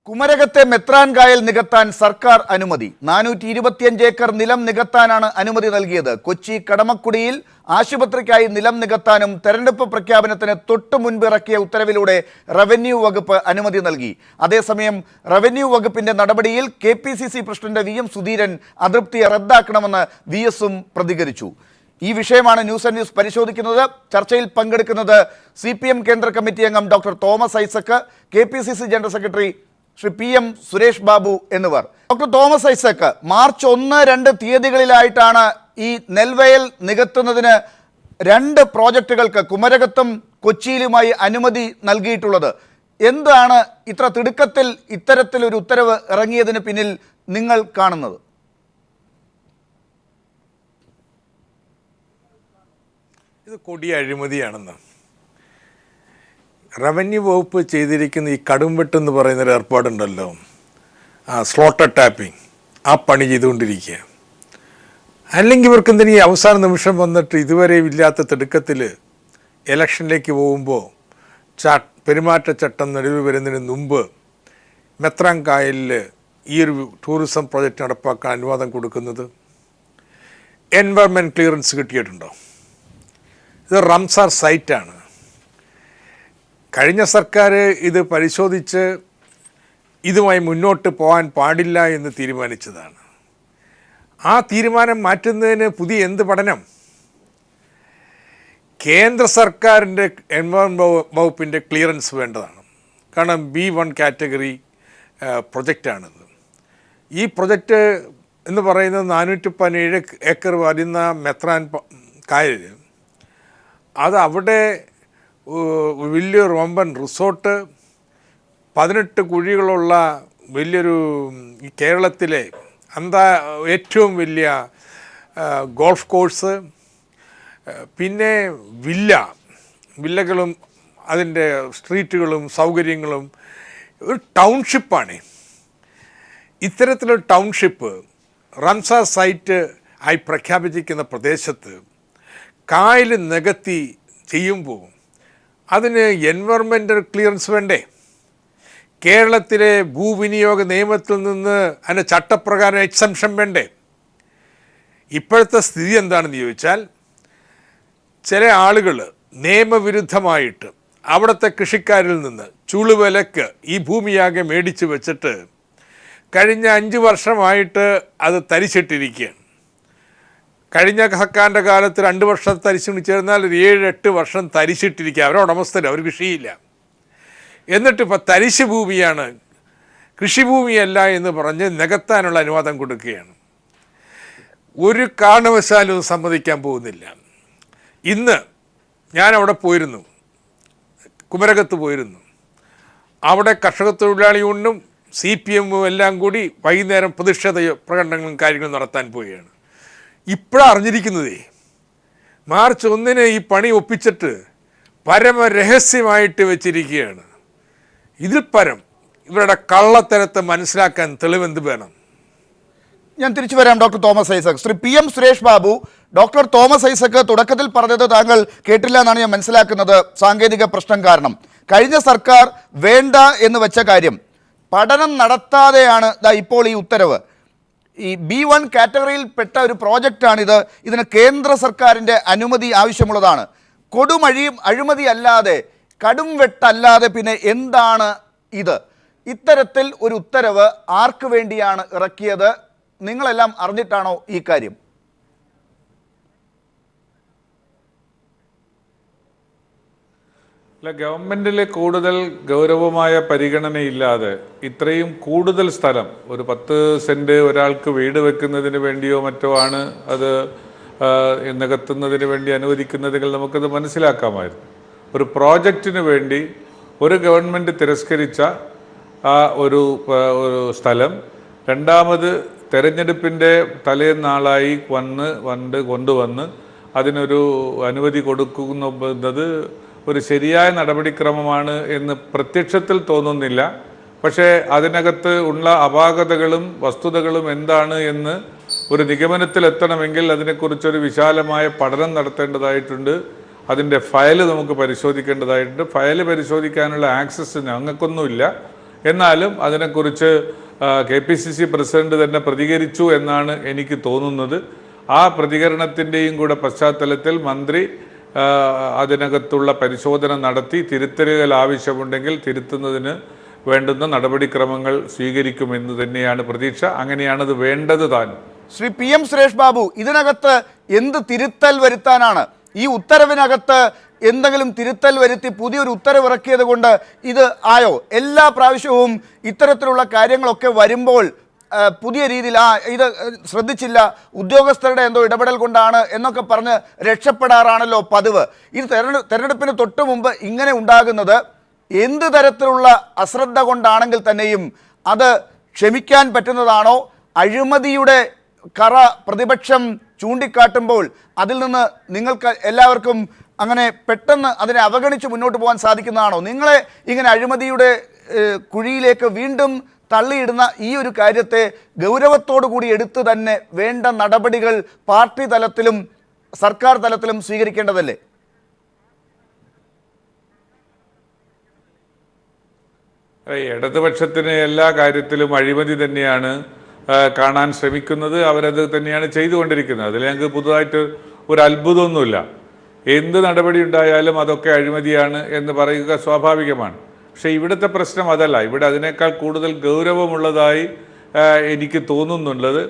കുമരകത്തെ മെത്രാൻകായൽ നികത്താൻ സർക്കാർ അനുമതി. 425 ഏക്കർ നിലം നികത്താനാണ് അനുമതി നൽകിയത്. കൊച്ചി കടമക്കുടിയിൽ ആശുപത്രിക്കായി നിലം നികത്താനും തെരഞ്ഞെടുപ്പ് പ്രഖ്യാപനത്തിന് തൊട്ടു മുൻപ് ഇറക്കിയ ഉത്തരവിലൂടെ റവന്യൂ വകുപ്പ് അനുമതി നൽകി. അതേസമയം റവന്യൂ വകുപ്പിന്റെ നടപടിയിൽ KPCC പ്രസിഡന്റ് VM സുധീരൻ അതൃപ്തി റദ്ദാക്കണമെന്ന് VS-ഉം പ്രതികരിച്ചു. ഈ വിഷയമാണ് ന്യൂസ് ആൻഡ് ന്യൂസ് പരിശോധിക്കുന്നത്. ചർച്ചയിൽ പങ്കെടുക്കുന്നത് CPM കേന്ദ്ര കമ്മിറ്റി അംഗം doctor Thomas Isaac, KPCC general secretary Shri PM Suresh Babu എന്നിവർ. ഡോക്ടർ തോമസ് ഐസക്, മാർച്ച് 1-2 തീയതികളിലായിട്ടാണ് ഈ നെൽവയൽ നികത്തുന്നതിന് 2 പ്രോജക്റ്റുകൾക്ക് കുമരകത്തും കൊച്ചിയിലുമായി അനുമതി നൽകിയിട്ടുള്ളത്. എന്താണ് ഇത്ര തിടുക്കത്തിൽ ഇത്തരത്തിലൊരു ഉത്തരവ് ഇറങ്ങിയതിന് പിന്നിൽ നിങ്ങൾ കാണുന്നത്? ഇത് കൊടിയ അഴിമതിയാണെന്ന് റവന്യൂ വകുപ്പ് ചെയ്തിരിക്കുന്ന ഈ കടുംവെട്ടെന്ന് പറയുന്നൊരു ഏർപ്പാടുണ്ടല്ലോ, സ്ലോട്ടർ ടാപ്പിംഗ്, ആ പണി ചെയ്തുകൊണ്ടിരിക്കുക. അല്ലെങ്കിൽ ഇവർക്ക് എന്തിനീ അവസാന നിമിഷം വന്നിട്ട് ഇതുവരെ ഇല്ലാത്ത തിടുക്കത്തിൽ ഇലക്ഷനിലേക്ക് പോകുമ്പോൾ പെരുമാറ്റച്ചട്ടം നിലവിൽ വരുന്നതിന് മുമ്പ് മെത്രാൻകായലിൽ ഈ ഒരു ടൂറിസം പ്രോജക്റ്റ് നടപ്പാക്കാൻ അനുവാദം കൊടുക്കുന്നത്? എൻവയറൺമെൻറ്റ് ക്ലിയറൻസ് കിട്ടിയിട്ടുണ്ടോ? ഇത് റംസാർ സൈറ്റാണ്. കഴിഞ്ഞ സർക്കാർ ഇത് പരിശോധിച്ച് ഇതുമായി മുന്നോട്ട് പോകാൻ പാടില്ല എന്ന് തീരുമാനിച്ചതാണ്. ആ തീരുമാനം മാറ്റുന്നതിന് പുതിയ എന്ത് പഠനം? കേന്ദ്ര സർക്കാരിൻ്റെ എൻവയോൺമെൻറ്റ് വകുപ്പിൻ്റെ ക്ലിയറൻസ് വേണ്ടതാണ്. കാരണം B1 കാറ്റഗറി പ്രൊജക്റ്റാണിത്. ഈ പ്രൊജക്റ്റ് എന്ന് പറയുന്നത് 417 ഏക്കർ വരുന്ന മെത്രാൻ കായൽ, അത് അവിടെ വലിയൊരു വമ്പൻ റിസോർട്ട്, 18 കുഴികളുള്ള വലിയൊരു ഈ കേരളത്തിലെ ഏറ്റവും വലിയ ഗോൾഫ് കോഴ്സ്, പിന്നെ വില്ലകളും അതിൻ്റെ സ്ട്രീറ്റുകളും സൗകര്യങ്ങളും, ഒരു ടൗൺഷിപ്പാണ്. ഇത്തരത്തിലൊരു ടൗൺഷിപ്പ് റംസാർ സൈറ്റ് ആയി പ്രഖ്യാപിച്ചിരിക്കുന്ന പ്രദേശത്ത് കായൽ നികത്തി ചെയ്യുമ്പോൾ അതിന് എൻവയറൺമെൻറ്റൽ ക്ലിയറൻസ് വേണ്ടേ? കേരളത്തിലെ ഭൂവിനിയോഗ നിയമത്തിൽ നിന്ന് അതിൻ്റെ ചട്ടപ്രകാരം എക്സംഷൻ വേണ്ടേ? ഇപ്പോഴത്തെ സ്ഥിതി എന്താണെന്ന് ചോദിച്ചാൽ, ചില ആളുകൾ നിയമവിരുദ്ധമായിട്ട് അവിടുത്തെ കൃഷിക്കാരിൽ നിന്ന് ചുളുവിലക്ക് ഈ ഭൂമിയാകെ മേടിച്ച് വെച്ചിട്ട് കഴിഞ്ഞ 5 വർഷമായിട്ട് അത് തരിച്ചിട്ടിരിക്കുകയാണ്. കഴിഞ്ഞ സർക്കാരിൻ്റെ കാലത്ത് 2 വർഷം തരിച്ചു ചേർന്നാൽ 7-8 വർഷം തരിച്ചിട്ടിരിക്കുക. അവരുടെ ഉടമസ്ഥർ, അവർ കൃഷിയില്ല. എന്നിട്ടിപ്പോൾ തരിശ് ഭൂമിയാണ്, കൃഷിഭൂമിയല്ല എന്ന് പറഞ്ഞ് നികത്താനുള്ള അനുവാദം കൊടുക്കുകയാണ്. ഒരു കാരണവശാലും സമ്മതിക്കാൻ പോകുന്നില്ല. ഇന്ന് ഞാൻ അവിടെ പോയിരുന്നു, കുമരകത്ത് പോയിരുന്നു. അവിടെ കർഷക തൊഴിലാളി യൂണിയനും CPM-ഉം എല്ലാം കൂടി വൈകുന്നേരം പ്രതിഷേധ പ്രകടനങ്ങളും കാര്യങ്ങളും നടത്താൻ പോവുകയാണ്. ഇപ്പോഴാണ് അറിഞ്ഞിരിക്കുന്നതേ, മാർച്ച് 1 ഈ പണി ഒപ്പിച്ചിട്ട് പരമരഹസ്യമായിട്ട് വെച്ചിരിക്കുകയാണ്. ഇതിൽ പരം ഇവരുടെ കള്ളത്തരത്തെ മനസ്സിലാക്കാൻ തെളിവെന്ത് വേണം? ഞാൻ തിരിച്ചു വരാം doctor Thomas Isaac. Shri PM Suresh Babu, doctor Thomas Isaac തുടക്കത്തിൽ പറഞ്ഞത് താങ്കൾ കേട്ടില്ല എന്നാണ് ഞാൻ മനസ്സിലാക്കുന്നത്, സാങ്കേതിക പ്രശ്നം കാരണം. കഴിഞ്ഞ സർക്കാർ വേണ്ട എന്ന് വെച്ച കാര്യം പഠനം നടത്താതെയാണ് ഇപ്പോൾ ഈ ഉത്തരവ്. ഈ B1 കാറ്റഗറിയിൽ പെട്ട ഒരു പ്രോജക്റ്റാണിത്. ഇതിന് കേന്ദ്ര സർക്കാരിൻ്റെ അനുമതി ആവശ്യമുള്ളതാണ്. അഴിമതി അല്ലാതെ, കടും വെട്ടല്ലാതെ പിന്നെ എന്താണ് ഇത്? ഇത്തരത്തിൽ ഒരു ഉത്തരവ് ആർക്ക് വേണ്ടിയാണ് ഇറക്കിയത്? നിങ്ങളെല്ലാം അറിഞ്ഞിട്ടാണോ ഈ കാര്യം? അല്ല, ഗവൺമെൻറ്റിൽ കൂടുതൽ ഗൗരവമായ പരിഗണനയില്ലാതെ ഇത്രയും കൂടുതൽ സ്ഥലം, ഒരു 10 സെൻറ്റ് ഒരാൾക്ക് വീട് വെക്കുന്നതിന് വേണ്ടിയോ മറ്റോ ആണ് അത് നികത്തുന്നതിന് വേണ്ടി അനുവദിക്കുന്നതെങ്കിൽ നമുക്കത് മനസ്സിലാക്കാമായിരുന്നു. ഒരു പ്രോജക്റ്റിന് വേണ്ടി ഒരു ഗവൺമെൻറ് തിരസ്കരിച്ച ആ ഒരു സ്ഥലം രണ്ടാമത് തെരഞ്ഞെടുപ്പിൻ്റെ തലേന്നാളായി കൊണ്ടുവന്ന് അതിനൊരു അനുമതി കൊടുക്കുന്നത് ഒരു ശരിയായ നടപടിക്രമമാണ് എന്ന് പ്രത്യക്ഷത്തിൽ തോന്നുന്നില്ല. പക്ഷേ അതിനകത്ത് ഉള്ള അപാകതകളും വസ്തുതകളും എന്താണ് എന്ന് ഒരു നിഗമനത്തിലെത്തണമെങ്കിൽ അതിനെക്കുറിച്ചൊരു വിശാലമായ പഠനം നടത്തേണ്ടതായിട്ടുണ്ട്. അതിൻ്റെ ഫയൽ നമുക്ക് പരിശോധിക്കേണ്ടതായിട്ടുണ്ട്. ഫയൽ പരിശോധിക്കാനുള്ള ആക്സസ് ഞങ്ങൾക്കൊന്നുമില്ല. എന്നാലും അതിനെക്കുറിച്ച് KPCC പ്രസിഡന്റ് തന്നെ പ്രതികരിച്ചു എന്നാണ് എനിക്ക് തോന്നുന്നത്. ആ പ്രതികരണത്തിൻ്റെയും കൂടെ പശ്ചാത്തലത്തിൽ മന്ത്രി അതിനകത്തുള്ള പരിശോധന നടത്തി തിരുത്തലുകൾ ആവശ്യമുണ്ടെങ്കിൽ തിരുത്തുന്നതിന് വേണ്ടുന്ന നടപടിക്രമങ്ങൾ സ്വീകരിക്കുമെന്ന് തന്നെയാണ് പ്രതീക്ഷ. അങ്ങനെയാണത് വേണ്ടത് താനും. ശ്രീ PM സുരേഷ് ബാബു, ഇതിനകത്ത് എന്ത് തിരുത്തൽ വരുത്താനാണ്? ഈ ഉത്തരവിനകത്ത് എന്തെങ്കിലും തിരുത്തൽ വരുത്തി പുതിയൊരു ഉത്തരവ് ഇറക്കിയത് കൊണ്ട് ഇത് ആയോ? എല്ലാ പ്രാവശ്യവും ഇത്തരത്തിലുള്ള കാര്യങ്ങളൊക്കെ വരുമ്പോൾ പുതിയ രീതിയിൽ ഇത് ശ്രദ്ധിച്ചില്ല, ഉദ്യോഗസ്ഥരുടെ എന്തോ ഇടപെടൽ കൊണ്ടാണ് എന്നൊക്കെ പറഞ്ഞ് രക്ഷപ്പെടാറാണല്ലോ പതിവ്. ഇത് തെരഞ്ഞെടുപ്പിന് തൊട്ട് മുമ്പ് ഇങ്ങനെ ഉണ്ടാകുന്നത് എന്ത് തരത്തിലുള്ള അശ്രദ്ധ കൊണ്ടാണെങ്കിൽ തന്നെയും അത് ക്ഷമിക്കാൻ പറ്റുന്നതാണോ? അഴിമതിയുടെ കറ പ്രതിപക്ഷം ചൂണ്ടിക്കാട്ടുമ്പോൾ അതിൽ നിന്ന് നിങ്ങൾക്ക് എല്ലാവർക്കും അങ്ങനെ പെട്ടെന്ന് അതിനെ അവഗണിച്ച് മുന്നോട്ട് പോകാൻ സാധിക്കുന്നതാണോ? നിങ്ങളെ ഇങ്ങനെ അഴിമതിയുടെ കുഴിയിലേക്ക് വീണ്ടും തള്ളിയിടുന്ന ഈ ഒരു കാര്യത്തെ ഗൗരവത്തോടു കൂടി എടുത്ത് തന്നെ വേണ്ട നടപടികൾ പാർട്ടി തലത്തിലും സർക്കാർ തലത്തിലും സ്വീകരിക്കേണ്ടതല്ലേ? ഇടതുപക്ഷത്തിന് എല്ലാ കാര്യത്തിലും അഴിമതി തന്നെയാണ് കാണാൻ ശ്രമിക്കുന്നത്. അവരത് തന്നെയാണ് ചെയ്തുകൊണ്ടിരിക്കുന്നത്. അതിൽ ഞങ്ങൾക്ക് പുതുതായിട്ട് ഒരു അത്ഭുതമൊന്നുമില്ല. എന്ത് നടപടി ഉണ്ടായാലും അതൊക്കെ അഴിമതിയാണ് എന്ന് പറയുക സ്വാഭാവികമാണ്. പക്ഷേ ഇവിടുത്തെ പ്രശ്നം അതല്ല. ഇവിടെ അതിനേക്കാൾ കൂടുതൽ ഗൗരവമുള്ളതായി എനിക്ക് തോന്നുന്നുള്ളത്,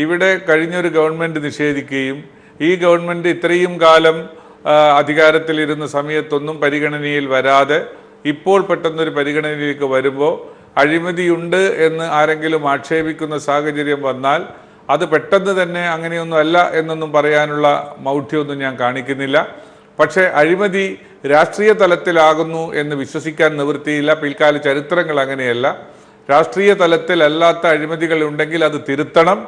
ഇവിടെ കഴിഞ്ഞൊരു ഗവൺമെൻറ് നിഷേധിക്കുകയും ഈ ഗവൺമെൻറ് ഇത്രയും കാലം അധികാരത്തിലിരുന്ന സമയത്തൊന്നും പരിഗണനയിൽ വരാതെ ഇപ്പോൾ പെട്ടെന്നൊരു പരിഗണനയിലേക്ക് വരുമ്പോൾ അഴിമതിയുണ്ട് എന്ന് ആരെങ്കിലും ആക്ഷേപിക്കുന്ന സാഹചര്യം വന്നാൽ അത് പെട്ടെന്ന് തന്നെ അങ്ങനെയൊന്നും അല്ല എന്നൊന്നും പറയാനുള്ള മൗഢ്യമൊന്നും ഞാൻ കാണിക്കുന്നില്ല. പക്ഷേ അഴിമതി രാഷ്ട്രീയ തലത്തിലാകുന്നു എന്ന് വിശ്വസിക്കാൻ നിവൃത്തിയില്ല. പിൽക്കാല ചരിത്രങ്ങൾ അങ്ങനെയല്ല. രാഷ്ട്രീയ തലത്തിലല്ലാത്ത അഴിമതികൾ ഉണ്ടെങ്കിൽ അത് തിരുത്തണം.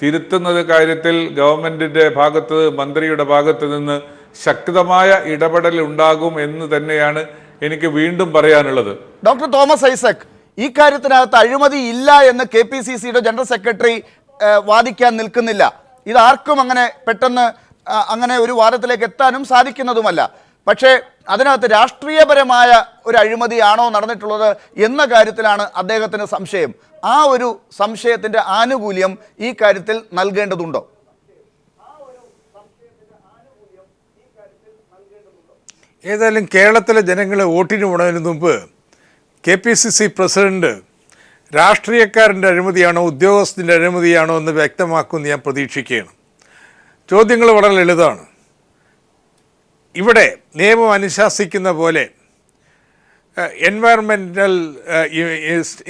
തിരുത്തുന്നത് കാര്യത്തിൽ ഗവൺമെൻറ്റിൻ്റെ ഭാഗത്ത്, മന്ത്രിയുടെ ഭാഗത്ത് നിന്ന് ശക്തമായ ഇടപെടൽ ഉണ്ടാകും എന്ന് തന്നെയാണ് എനിക്ക് വീണ്ടും പറയാനുള്ളത്. ഡോക്ടർ തോമസ് ഐസക്, ഈ കാര്യത്തിനകത്ത് അഴിമതി ഇല്ല എന്ന് KPCCയുടെ ജനറൽ സെക്രട്ടറി വാദിക്കാൻ നിൽക്കുന്നില്ല. ഇതാർക്കും അങ്ങനെ പെട്ടെന്ന് അങ്ങനെ ഒരു വാദത്തിലേക്ക് എത്താനും സാധിക്കുന്നതുമല്ല. പക്ഷേ അതിനകത്ത് രാഷ്ട്രീയപരമായ ഒരു അഴിമതിയാണോ നടന്നിട്ടുള്ളത് എന്ന കാര്യത്തിലാണ് അദ്ദേഹത്തിന് സംശയം. ആ ഒരു സംശയത്തിൻ്റെ ആനുകൂല്യം ഈ കാര്യത്തിൽ നൽകേണ്ടതുണ്ടോ? ഏതായാലും കേരളത്തിലെ ജനങ്ങളെ വോട്ടിന് വിടുന്നതിന് മുമ്പ് KPCC പ്രസിഡന്റ് രാഷ്ട്രീയക്കാരൻ്റെ അഴിമതിയാണോ ഉദ്യോഗസ്ഥൻ്റെ അഴിമതിയാണോ എന്ന് വ്യക്തമാക്കുമെന്ന് ഞാൻ പ്രതീക്ഷിക്കുകയാണ്. ചോദ്യങ്ങൾ വളരെ ലളിതമാണ്. ഇവിടെ നിയമം അനുശാസിക്കുന്ന പോലെ എൻവയറമെൻ്റൽ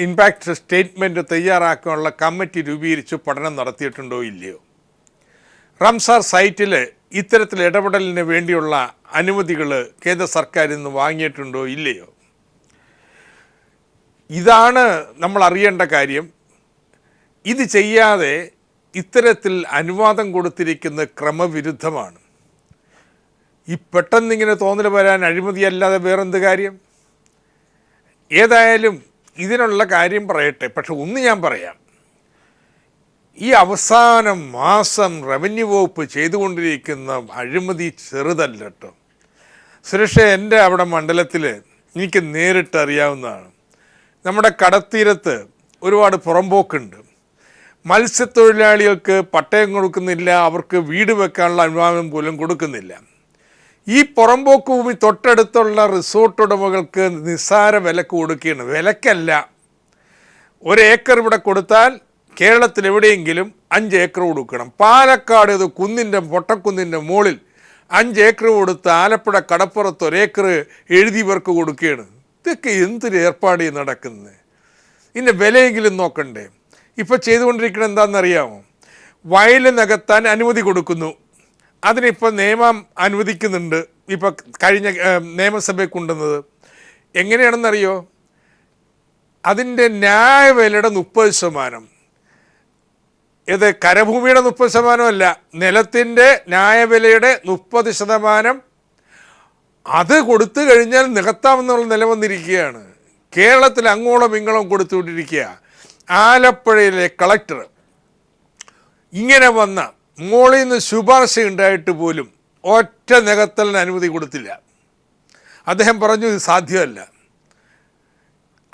ഇമ്പാക്റ്റ് സ്റ്റേറ്റ്മെൻറ്റ് തയ്യാറാക്കാനുള്ള കമ്മിറ്റി രൂപീകരിച്ച് പഠനം നടത്തിയിട്ടുണ്ടോ ഇല്ലയോ? റംസാർ സൈറ്റിൽ ഇത്തരത്തിൽ ഇടപെടലിന് വേണ്ടിയുള്ള അനുമതികൾ കേന്ദ്ര സർക്കാരിൽ നിന്ന് വാങ്ങിയിട്ടുണ്ടോ ഇല്ലയോ? ഇതാണ് നമ്മൾ അറിയേണ്ട കാര്യം. ഇത് ചെയ്യാതെ ഇത്തരത്തിൽ അനുവാദം കൊടുത്തിരിക്കുന്നത് ക്രമവിരുദ്ധമാണ്. ഈ പെട്ടെന്നിങ്ങനെ തോന്നൽ വരാൻ അഴിമതിയല്ലാതെ വേറെന്ത് കാര്യം? ഏതായാലും ഇതിനുള്ള കാര്യം പറയട്ടെ. പക്ഷെ ഒന്ന് ഞാൻ പറയാം, ഈ അവസാനം മാസം റവന്യൂ വകുപ്പ് ചെയ്തുകൊണ്ടിരിക്കുന്ന അഴിമതി ചെറുതല്ല കേട്ടോ. സുരക്ഷ എൻ്റെ അവിടെ മണ്ഡലത്തിൽ എനിക്ക് നേരിട്ട് അറിയാവുന്നതാണ്. നമ്മുടെ കടത്തീരത്ത് ഒരുപാട് പുറമ്പോക്കുണ്ട്. മത്സ്യത്തൊഴിലാളികൾക്ക് പട്ടയം കൊടുക്കുന്നില്ല, അവർക്ക് വീട് വെക്കാനുള്ള അനുവാദം പോലും കൊടുക്കുന്നില്ല. ഈ പുറമ്പോക്ക് ഭൂമി തൊട്ടടുത്തുള്ള റിസോർട്ട് ഉടമകൾക്ക് നിസ്സാര വിലക്ക് കൊടുക്കുകയാണ്. വിലക്കല്ല, 1 ഏക്കർ ഇവിടെ കൊടുത്താൽ കേരളത്തിൽ എവിടെയെങ്കിലും 5 ഏക്കർ കൊടുക്കണം. പാലക്കാട് ഇത് പൊട്ടക്കുന്നിൻ്റെ മുകളിൽ 5 ഏക്കർ കൊടുത്ത് ആലപ്പുഴ കടപ്പുറത്ത് 1 ഏക്കർ എഴുതി ഇവർക്ക് കൊടുക്കുകയാണ്. ഇതൊക്കെ എന്തൊരു ഏർപ്പാട് നടക്കുന്നത്? ഇതിൻ്റെ വിലയെങ്കിലും നോക്കണ്ടേ? ഇപ്പോൾ ചെയ്തുകൊണ്ടിരിക്കുന്നത് എന്താണെന്നറിയാമോ? വയൽ നികത്താൻ അനുമതി കൊടുക്കുന്നു. അതിനിപ്പോൾ നിയമം അനുവദിക്കുന്നുണ്ട്. ഇപ്പോൾ കഴിഞ്ഞ നിയമസഭയിൽ കൊണ്ടുവന്നത് എങ്ങനെയാണെന്നറിയോ? അതിൻ്റെ ന്യായവിലയുടെ 30%. ഇത് കരഭൂമിയുടെ 30%അല്ല, നിലത്തിൻ്റെ ന്യായവിലയുടെ 30% അത് കൊടുത്തു കഴിഞ്ഞാൽ നികത്താമെന്നുള്ള നില വന്നിരിക്കുകയാണ്. കേരളത്തിൽ അങ്ങോളം ഇങ്ങോളം കൊടുത്തുകൊണ്ടിരിക്കുക. ആലപ്പുഴയിലെ കളക്ടർ ഇങ്ങനെ വന്ന മോളിൽ നിന്ന് ശുപാർശ ഉണ്ടായിട്ട് പോലും ഒറ്റ നികത്തലിന് അനുമതി കൊടുത്തില്ല. അദ്ദേഹം പറഞ്ഞു ഇത് സാധ്യമല്ല.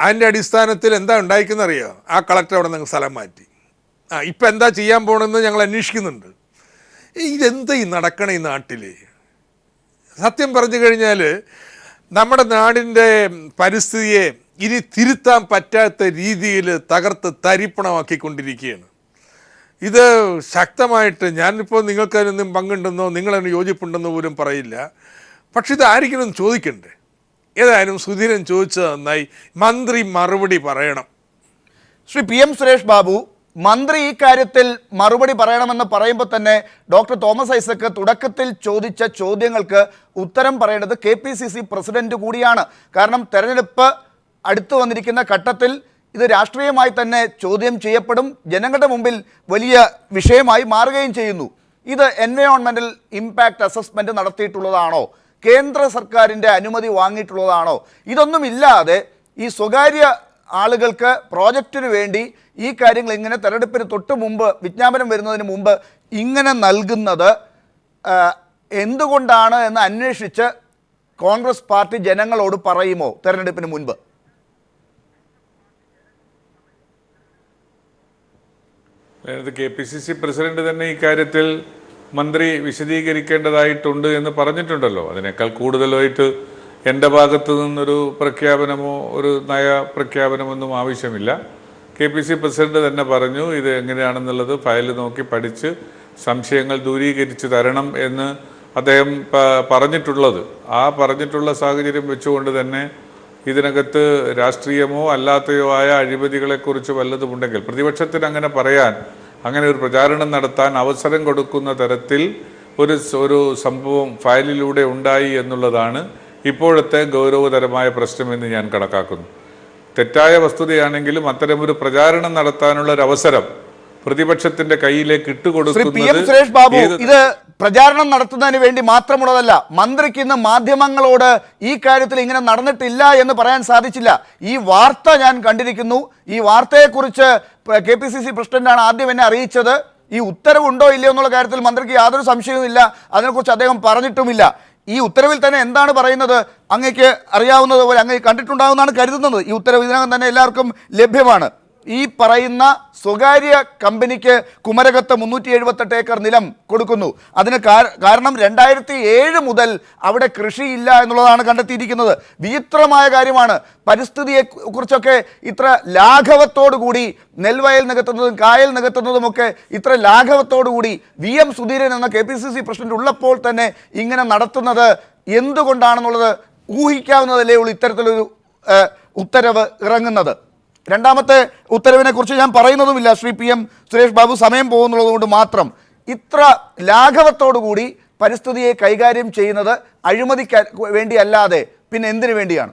അതിൻ്റെ അടിസ്ഥാനത്തിൽ എന്താ ഉണ്ടായിക്കുന്നറിയോ, ആ കളക്ടർ അവിടെ നിന്ന് സ്ഥലം മാറ്റി. ഇപ്പം എന്താ ചെയ്യാൻ പോകണമെന്ന് ഞങ്ങൾ അന്വേഷിക്കുന്നുണ്ട്. ഇതെന്താ ഈ നടക്കണ ഈ നാട്ടിൽ? സത്യം പറഞ്ഞു കഴിഞ്ഞാൽ നമ്മുടെ നാടിൻ്റെ പരിസ്ഥിതിയെ ഇനി തിരുത്താൻ പറ്റാത്ത രീതിയിൽ തകർത്ത് തരിപ്പണമാക്കിക്കൊണ്ടിരിക്കുകയാണ്. ഇത് ശക്തമായിട്ട് ഞാനിപ്പോൾ നിങ്ങൾക്കതിനൊന്നും പങ്കുണ്ടെന്നോ നിങ്ങളതിന് യോജിപ്പുണ്ടെന്നോ പോലും പറയില്ല. പക്ഷെ ഇത് ആരെങ്കിലും ചോദിക്കണ്ടേ? ഏതായാലും സുധീരൻ ചോദിച്ചത് നന്നായി. മന്ത്രി മറുപടി പറയണം. ശ്രീ പി എം സുരേഷ് ബാബു, മന്ത്രി ഈ കാര്യത്തിൽ മറുപടി പറയണമെന്ന് പറയുമ്പോൾ തന്നെ ഡോക്ടർ തോമസ് ഐസക് തുടക്കത്തിൽ ചോദിച്ച ചോദ്യങ്ങൾക്ക് ഉത്തരം പറയേണ്ടത് KPCC പ്രസിഡന്റ് കൂടിയാണ്. കാരണം തെരഞ്ഞെടുപ്പ് അടുത്തു വന്നിരിക്കുന്ന ഘട്ടത്തിൽ ഇത് രാഷ്ട്രീയമായി തന്നെ ചോദ്യം ചെയ്യപ്പെടും, ജനങ്ങളുടെ മുമ്പിൽ വലിയ വിഷയമായി മാറുകയും ചെയ്യുന്നു. ഇത് എൻവയോൺമെന്റൽ ഇമ്പാക്റ്റ് അസസ്മെന്റ് നടത്തിയിട്ടുള്ളതാണോ, കേന്ദ്ര സർക്കാരിൻ്റെ അനുമതി വാങ്ങിയിട്ടുള്ളതാണോ? ഇതൊന്നുമില്ലാതെ ഈ സ്വകാര്യ ആളുകൾക്ക് പ്രോജക്റ്റിന് വേണ്ടി ഈ കാര്യങ്ങൾ ഇങ്ങനെ തെരഞ്ഞെടുപ്പിന് തൊട്ട് മുമ്പ്, വിജ്ഞാപനം വരുന്നതിന് മുമ്പ് ഇങ്ങനെ നൽകുന്നത് എന്തുകൊണ്ടാണ് എന്ന് അന്വേഷിച്ച് കോൺഗ്രസ് പാർട്ടി ജനങ്ങളോട് പറയുമോ തെരഞ്ഞെടുപ്പിന് മുൻപ്? KPCC പ്രസിഡന്റ് തന്നെ ഈ കാര്യത്തിൽ മന്ത്രി വിശദീകരിക്കേണ്ടതായിട്ടുണ്ട് എന്ന് പറഞ്ഞിട്ടുണ്ടല്ലോ. അതിനേക്കാൾ കൂടുതലായിട്ട് എൻ്റെ ഭാഗത്ത് നിന്നൊരു പ്രഖ്യാപനമോ ഒരു നയ പ്രഖ്യാപനമൊന്നും ആവശ്യമില്ല. KPCC പ്രസിഡന്റ് തന്നെ പറഞ്ഞു ഇത് എങ്ങനെയാണെന്നുള്ളത് ഫയൽ നോക്കി പഠിച്ച് സംശയങ്ങൾ ദൂരീകരിച്ച് തരണം എന്ന് അദ്ദേഹം പറഞ്ഞിട്ടുള്ളത്. ആ പറഞ്ഞിട്ടുള്ള സാഹചര്യം വെച്ചുകൊണ്ട് തന്നെ ഇതിനകത്ത് രാഷ്ട്രീയമോ അല്ലാത്തയോ ആയ അഴിമതികളെക്കുറിച്ച് വല്ലതുമുണ്ടെങ്കിൽ പ്രതിപക്ഷത്തിന് അങ്ങനെ പറയാൻ, അങ്ങനെ ഒരു പ്രചാരണം നടത്താൻ അവസരം കൊടുക്കുന്ന തരത്തിൽ ഒരു സംഭവം ഫയലിലൂടെ ഉണ്ടായി എന്നുള്ളതാണ് ഇപ്പോഴത്തെ ഗൗരവതരമായ പ്രശ്നമെന്ന് ഞാൻ കണക്കാക്കുന്നു. തെറ്റായ വസ്തുതയാണെങ്കിലും അത്തരമൊരു പ്രചാരണം നടത്താനുള്ള ഒരു അവസരം പ്രതിപക്ഷത്തിന്റെ കയ്യിലേക്ക് ഇട്ടുകൊടുക്കുന്നത് ഇത് പ്രചാരണം നടത്തുന്നതിന് വേണ്ടി മാത്രമുള്ളതല്ല. മന്ത്രിക്ക് ഇന്ന് മാധ്യമങ്ങളോട് ഈ കാര്യത്തിൽ ഇങ്ങനെ നടന്നിട്ടില്ല എന്ന് പറയാൻ സാധിച്ചില്ല. ഈ വാർത്ത ഞാൻ കണ്ടിരിക്കുന്നു. ഈ വാർത്തയെക്കുറിച്ച് KPCC പ്രസിഡന്റാണ് ആദ്യം എന്നെ അറിയിച്ചത്. ഈ ഉത്തരവുണ്ടോ ഇല്ലയോ എന്നുള്ള കാര്യത്തിൽ മന്ത്രിക്ക് യാതൊരു സംശയവുമില്ല, അതിനെക്കുറിച്ച് അദ്ദേഹം പറഞ്ഞിട്ടുമില്ല. ഈ ഉത്തരവിൽ തന്നെ എന്താണ് പറയുന്നത് അങ്ങേക്ക് അറിയാവുന്നത് പോലെ, അങ്ങ് കണ്ടിട്ടുണ്ടാകുമെന്നാണ് കരുതുന്നത്. ഈ ഉത്തരവ് ഇതിനകം തന്നെ എല്ലാവർക്കും ലഭ്യമാണ്. ഈ പറയുന്ന സ്വകാര്യ കമ്പനിക്ക് കുമരകത്ത് 378 ഏക്കർ നിലം കൊടുക്കുന്നു. അതിന് കാരണം 2007 മുതൽ അവിടെ കൃഷിയില്ല എന്നുള്ളതാണ് കണ്ടെത്തിയിരിക്കുന്നത്. വിചിത്രമായ കാര്യമാണ്. പരിസ്ഥിതിയെ കുറിച്ചൊക്കെ ഇത്ര ലാഘവത്തോടു കൂടി നെൽവയൽ നികത്തുന്നതും കായൽ നികത്തുന്നതുമൊക്കെ ഇത്ര ലാഘവത്തോടു കൂടി VM സുധീരൻ എന്ന KPCC പ്രസിഡന്റ് ഉള്ളപ്പോൾ തന്നെ ഇങ്ങനെ നടത്തുന്നത് എന്തുകൊണ്ടാണെന്നുള്ളത് ഊഹിക്കാവുന്നതല്ലേ ഉള്ളൂ ഇത്തരത്തിലൊരു ഉത്തരവ് ഇറങ്ങുന്നത്. രണ്ടാമത്തെ ഉത്തരവിനെ കുറിച്ച് ഞാൻ പറയുന്നതുമില്ല. ശ്രീ PM സുരേഷ് ബാബു, സമയം പോകുന്നുള്ളത് കൊണ്ട് മാത്രം. ഇത്ര ലാഘവത്തോടുകൂടി പരിസ്ഥിതിയെ കൈകാര്യം ചെയ്യുന്നത് അഴിമതിക്ക് വേണ്ടിയല്ലാതെ പിന്നെ എന്തിനു വേണ്ടിയാണ്?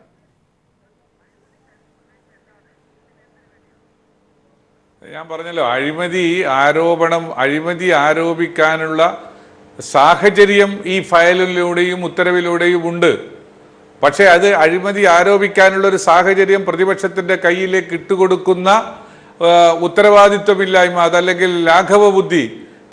ഞാൻ പറഞ്ഞല്ലോ, അഴിമതി ആരോപിക്കാനുള്ള സാഹചര്യം ഈ ഫയലിലൂടെയും ഉത്തരവിലൂടെയും ഉണ്ട്. പക്ഷേ അത് അഴിമതി ആരോപിക്കാനുള്ള ഒരു സാഹചര്യം പ്രതിപക്ഷത്തിന്റെ കയ്യിലേക്ക് ഇട്ടുകൊടുക്കുന്ന ഉത്തരവാദിത്വമില്ലായ്മ, അതല്ലെങ്കിൽ ലാഘവ ബുദ്ധി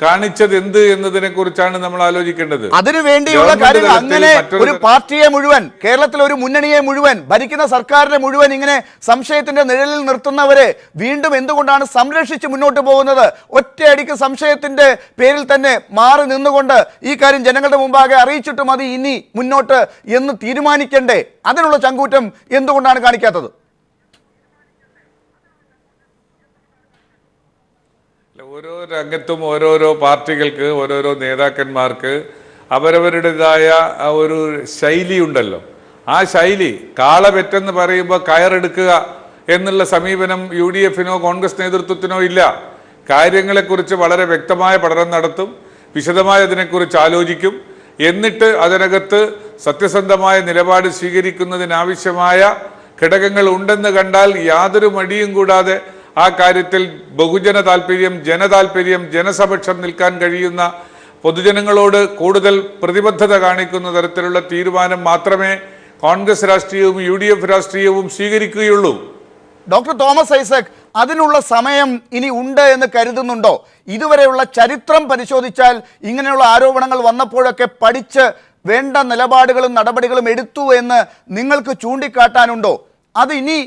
കാണിച്ചത് എന്ത് എന്നതിനെ കുറിച്ചാണ് നമ്മൾ ആലോചിക്കേണ്ടത്. അതിനുവേണ്ടിയുള്ള കാര്യങ്ങൾ അങ്ങനെ ഒരു പാർട്ടിയെ മുഴുവൻ, കേരളത്തിലെ ഒരു മുന്നണിയെ മുഴുവൻ, ഭരിക്കുന്ന സർക്കാരിനെ മുഴുവൻ ഇങ്ങനെ സംശയത്തിന്റെ നിഴലിൽ നിർത്തുന്നവരെ വീണ്ടും എന്തുകൊണ്ടാണ് സംരക്ഷിച്ച് മുന്നോട്ട് പോകുന്നത്? ഒറ്റയടിക്ക് സംശയത്തിന്റെ പേരിൽ തന്നെ മാറി നിന്നുകൊണ്ട് ഈ കാര്യം ജനങ്ങളുടെ മുമ്പാകെ അറിയിച്ചിട്ട് മതി ഇനി മുന്നോട്ട് എന്ന് തീരുമാനിക്കണ്ടേ? അതിനുള്ള ചങ്കൂറ്റം എന്തുകൊണ്ടാണ് കാണിക്കാത്തത്? ഓരോ രംഗത്തും ഓരോരോ പാർട്ടികൾക്ക്, ഓരോരോ നേതാക്കന്മാർക്ക് അവരവരുടേതായ ഒരു ശൈലി ഉണ്ടല്ലോ. ആ ശൈലി, കാളപെറ്റെന്ന് പറയുമ്പോൾ കയറെടുക്കുക എന്നുള്ള സമീപനം UDF-നോ കോൺഗ്രസ് നേതൃത്വത്തിനോ ഇല്ല. കാര്യങ്ങളെക്കുറിച്ച് വളരെ വ്യക്തമായ പഠനം നടത്തും, വിശദമായി അതിനെക്കുറിച്ച് ആലോചിക്കും. എന്നിട്ട് അതിനകത്ത് സത്യസന്ധമായ നിലപാട് സ്വീകരിക്കുന്നതിനാവശ്യമായ ഘടകങ്ങൾ ഉണ്ടെന്ന് കണ്ടാൽ യാതൊരു മടിയും കൂടാതെ ആ കാര്യത്തിൽ ബഹുജന താല്പര്യം, ജനതാല്പര്യം, ജനസമക്ഷം നിൽക്കാൻ കഴിയുന്ന, പൊതുജനങ്ങളോട് കൂടുതൽ പ്രതിബദ്ധത കാണിക്കുന്ന തരത്തിലുള്ള തീരുമാനം മാത്രമേ കോൺഗ്രസ് രാഷ്ട്രീയവും UDF രാഷ്ട്രീയവും സ്വീകരിക്കുകയുള്ളൂ. ഡോക്ടർ തോമസ് ഐസക്, അതിനുള്ള സമയം ഇനി ഉണ്ട് എന്ന് കരുതുന്നുണ്ടോ? ഇതുവരെയുള്ള ചരിത്രം പരിശോധിച്ചാൽ ഇങ്ങനെയുള്ള ആരോപണങ്ങൾ വന്നപ്പോഴൊക്കെ പഠിച്ച് വേണ്ട നിലപാടുകളും നടപടികളും എടുത്തു എന്ന് നിങ്ങൾക്ക് ചൂണ്ടിക്കാട്ടാനുണ്ടോ? അത് ഇനി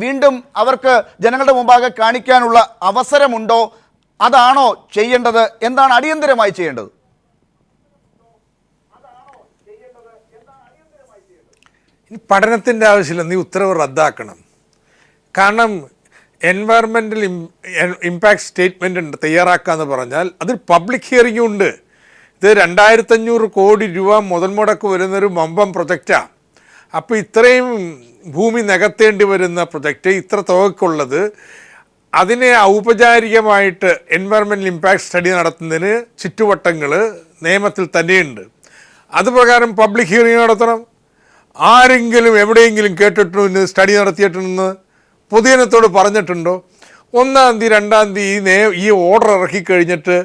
വീണ്ടും അവർക്ക് ജനങ്ങളുടെ മുമ്പാകെ കാണിക്കാനുള്ള അവസരമുണ്ടോ? അതാണോ ചെയ്യേണ്ടത്? എന്താണ് അടിയന്തരമായി ചെയ്യേണ്ടത്? പഠനത്തിൻ്റെ ആവശ്യമില്ല, നീ ഉത്തരവ് റദ്ദാക്കണം. കാരണം എൻവയറമെൻ്റൽ ഇമ്പാക്ട് സ്റ്റേറ്റ്മെൻ്റ് ഉണ്ട് തയ്യാറാക്കുക എന്ന് പറഞ്ഞാൽ അതിൽ പബ്ലിക് ഹിയറിംഗും ഉണ്ട്. ഇത് 2500 കോടി രൂപ മുതൽ മുടക്ക് വരുന്നൊരു വമ്പൻ പ്രൊജക്റ്റാണ്. അപ്പോൾ ഇത്രയും ഭൂമി നികത്തേണ്ടി വരുന്ന പ്രൊജക്റ്റ് ഇത്ര തുകയ്ക്കുള്ളത്, അതിനെ ഔപചാരികമായിട്ട് എൻവയറമെൻ്റൽ ഇമ്പാക്ട് സ്റ്റഡി നടത്തുന്നതിന് ചുറ്റുവട്ടങ്ങൾ നിയമത്തിൽ തന്നെയുണ്ട്. അതുപ്രകാരം പബ്ലിക് ഹിയറിംഗ് നടത്തണം. ആരെങ്കിലും എവിടെയെങ്കിലും കേട്ടിട്ടുണ്ടോ സ്റ്റഡി നടത്തിയിട്ടുണ്ടെന്ന് പൊതുജനത്തോട് പറഞ്ഞിട്ടുണ്ടോ? 1-ാം തീയതി 2-ാം തീയതി ഈ ഓർഡർ ഇറക്കിക്കഴിഞ്ഞിട്ട്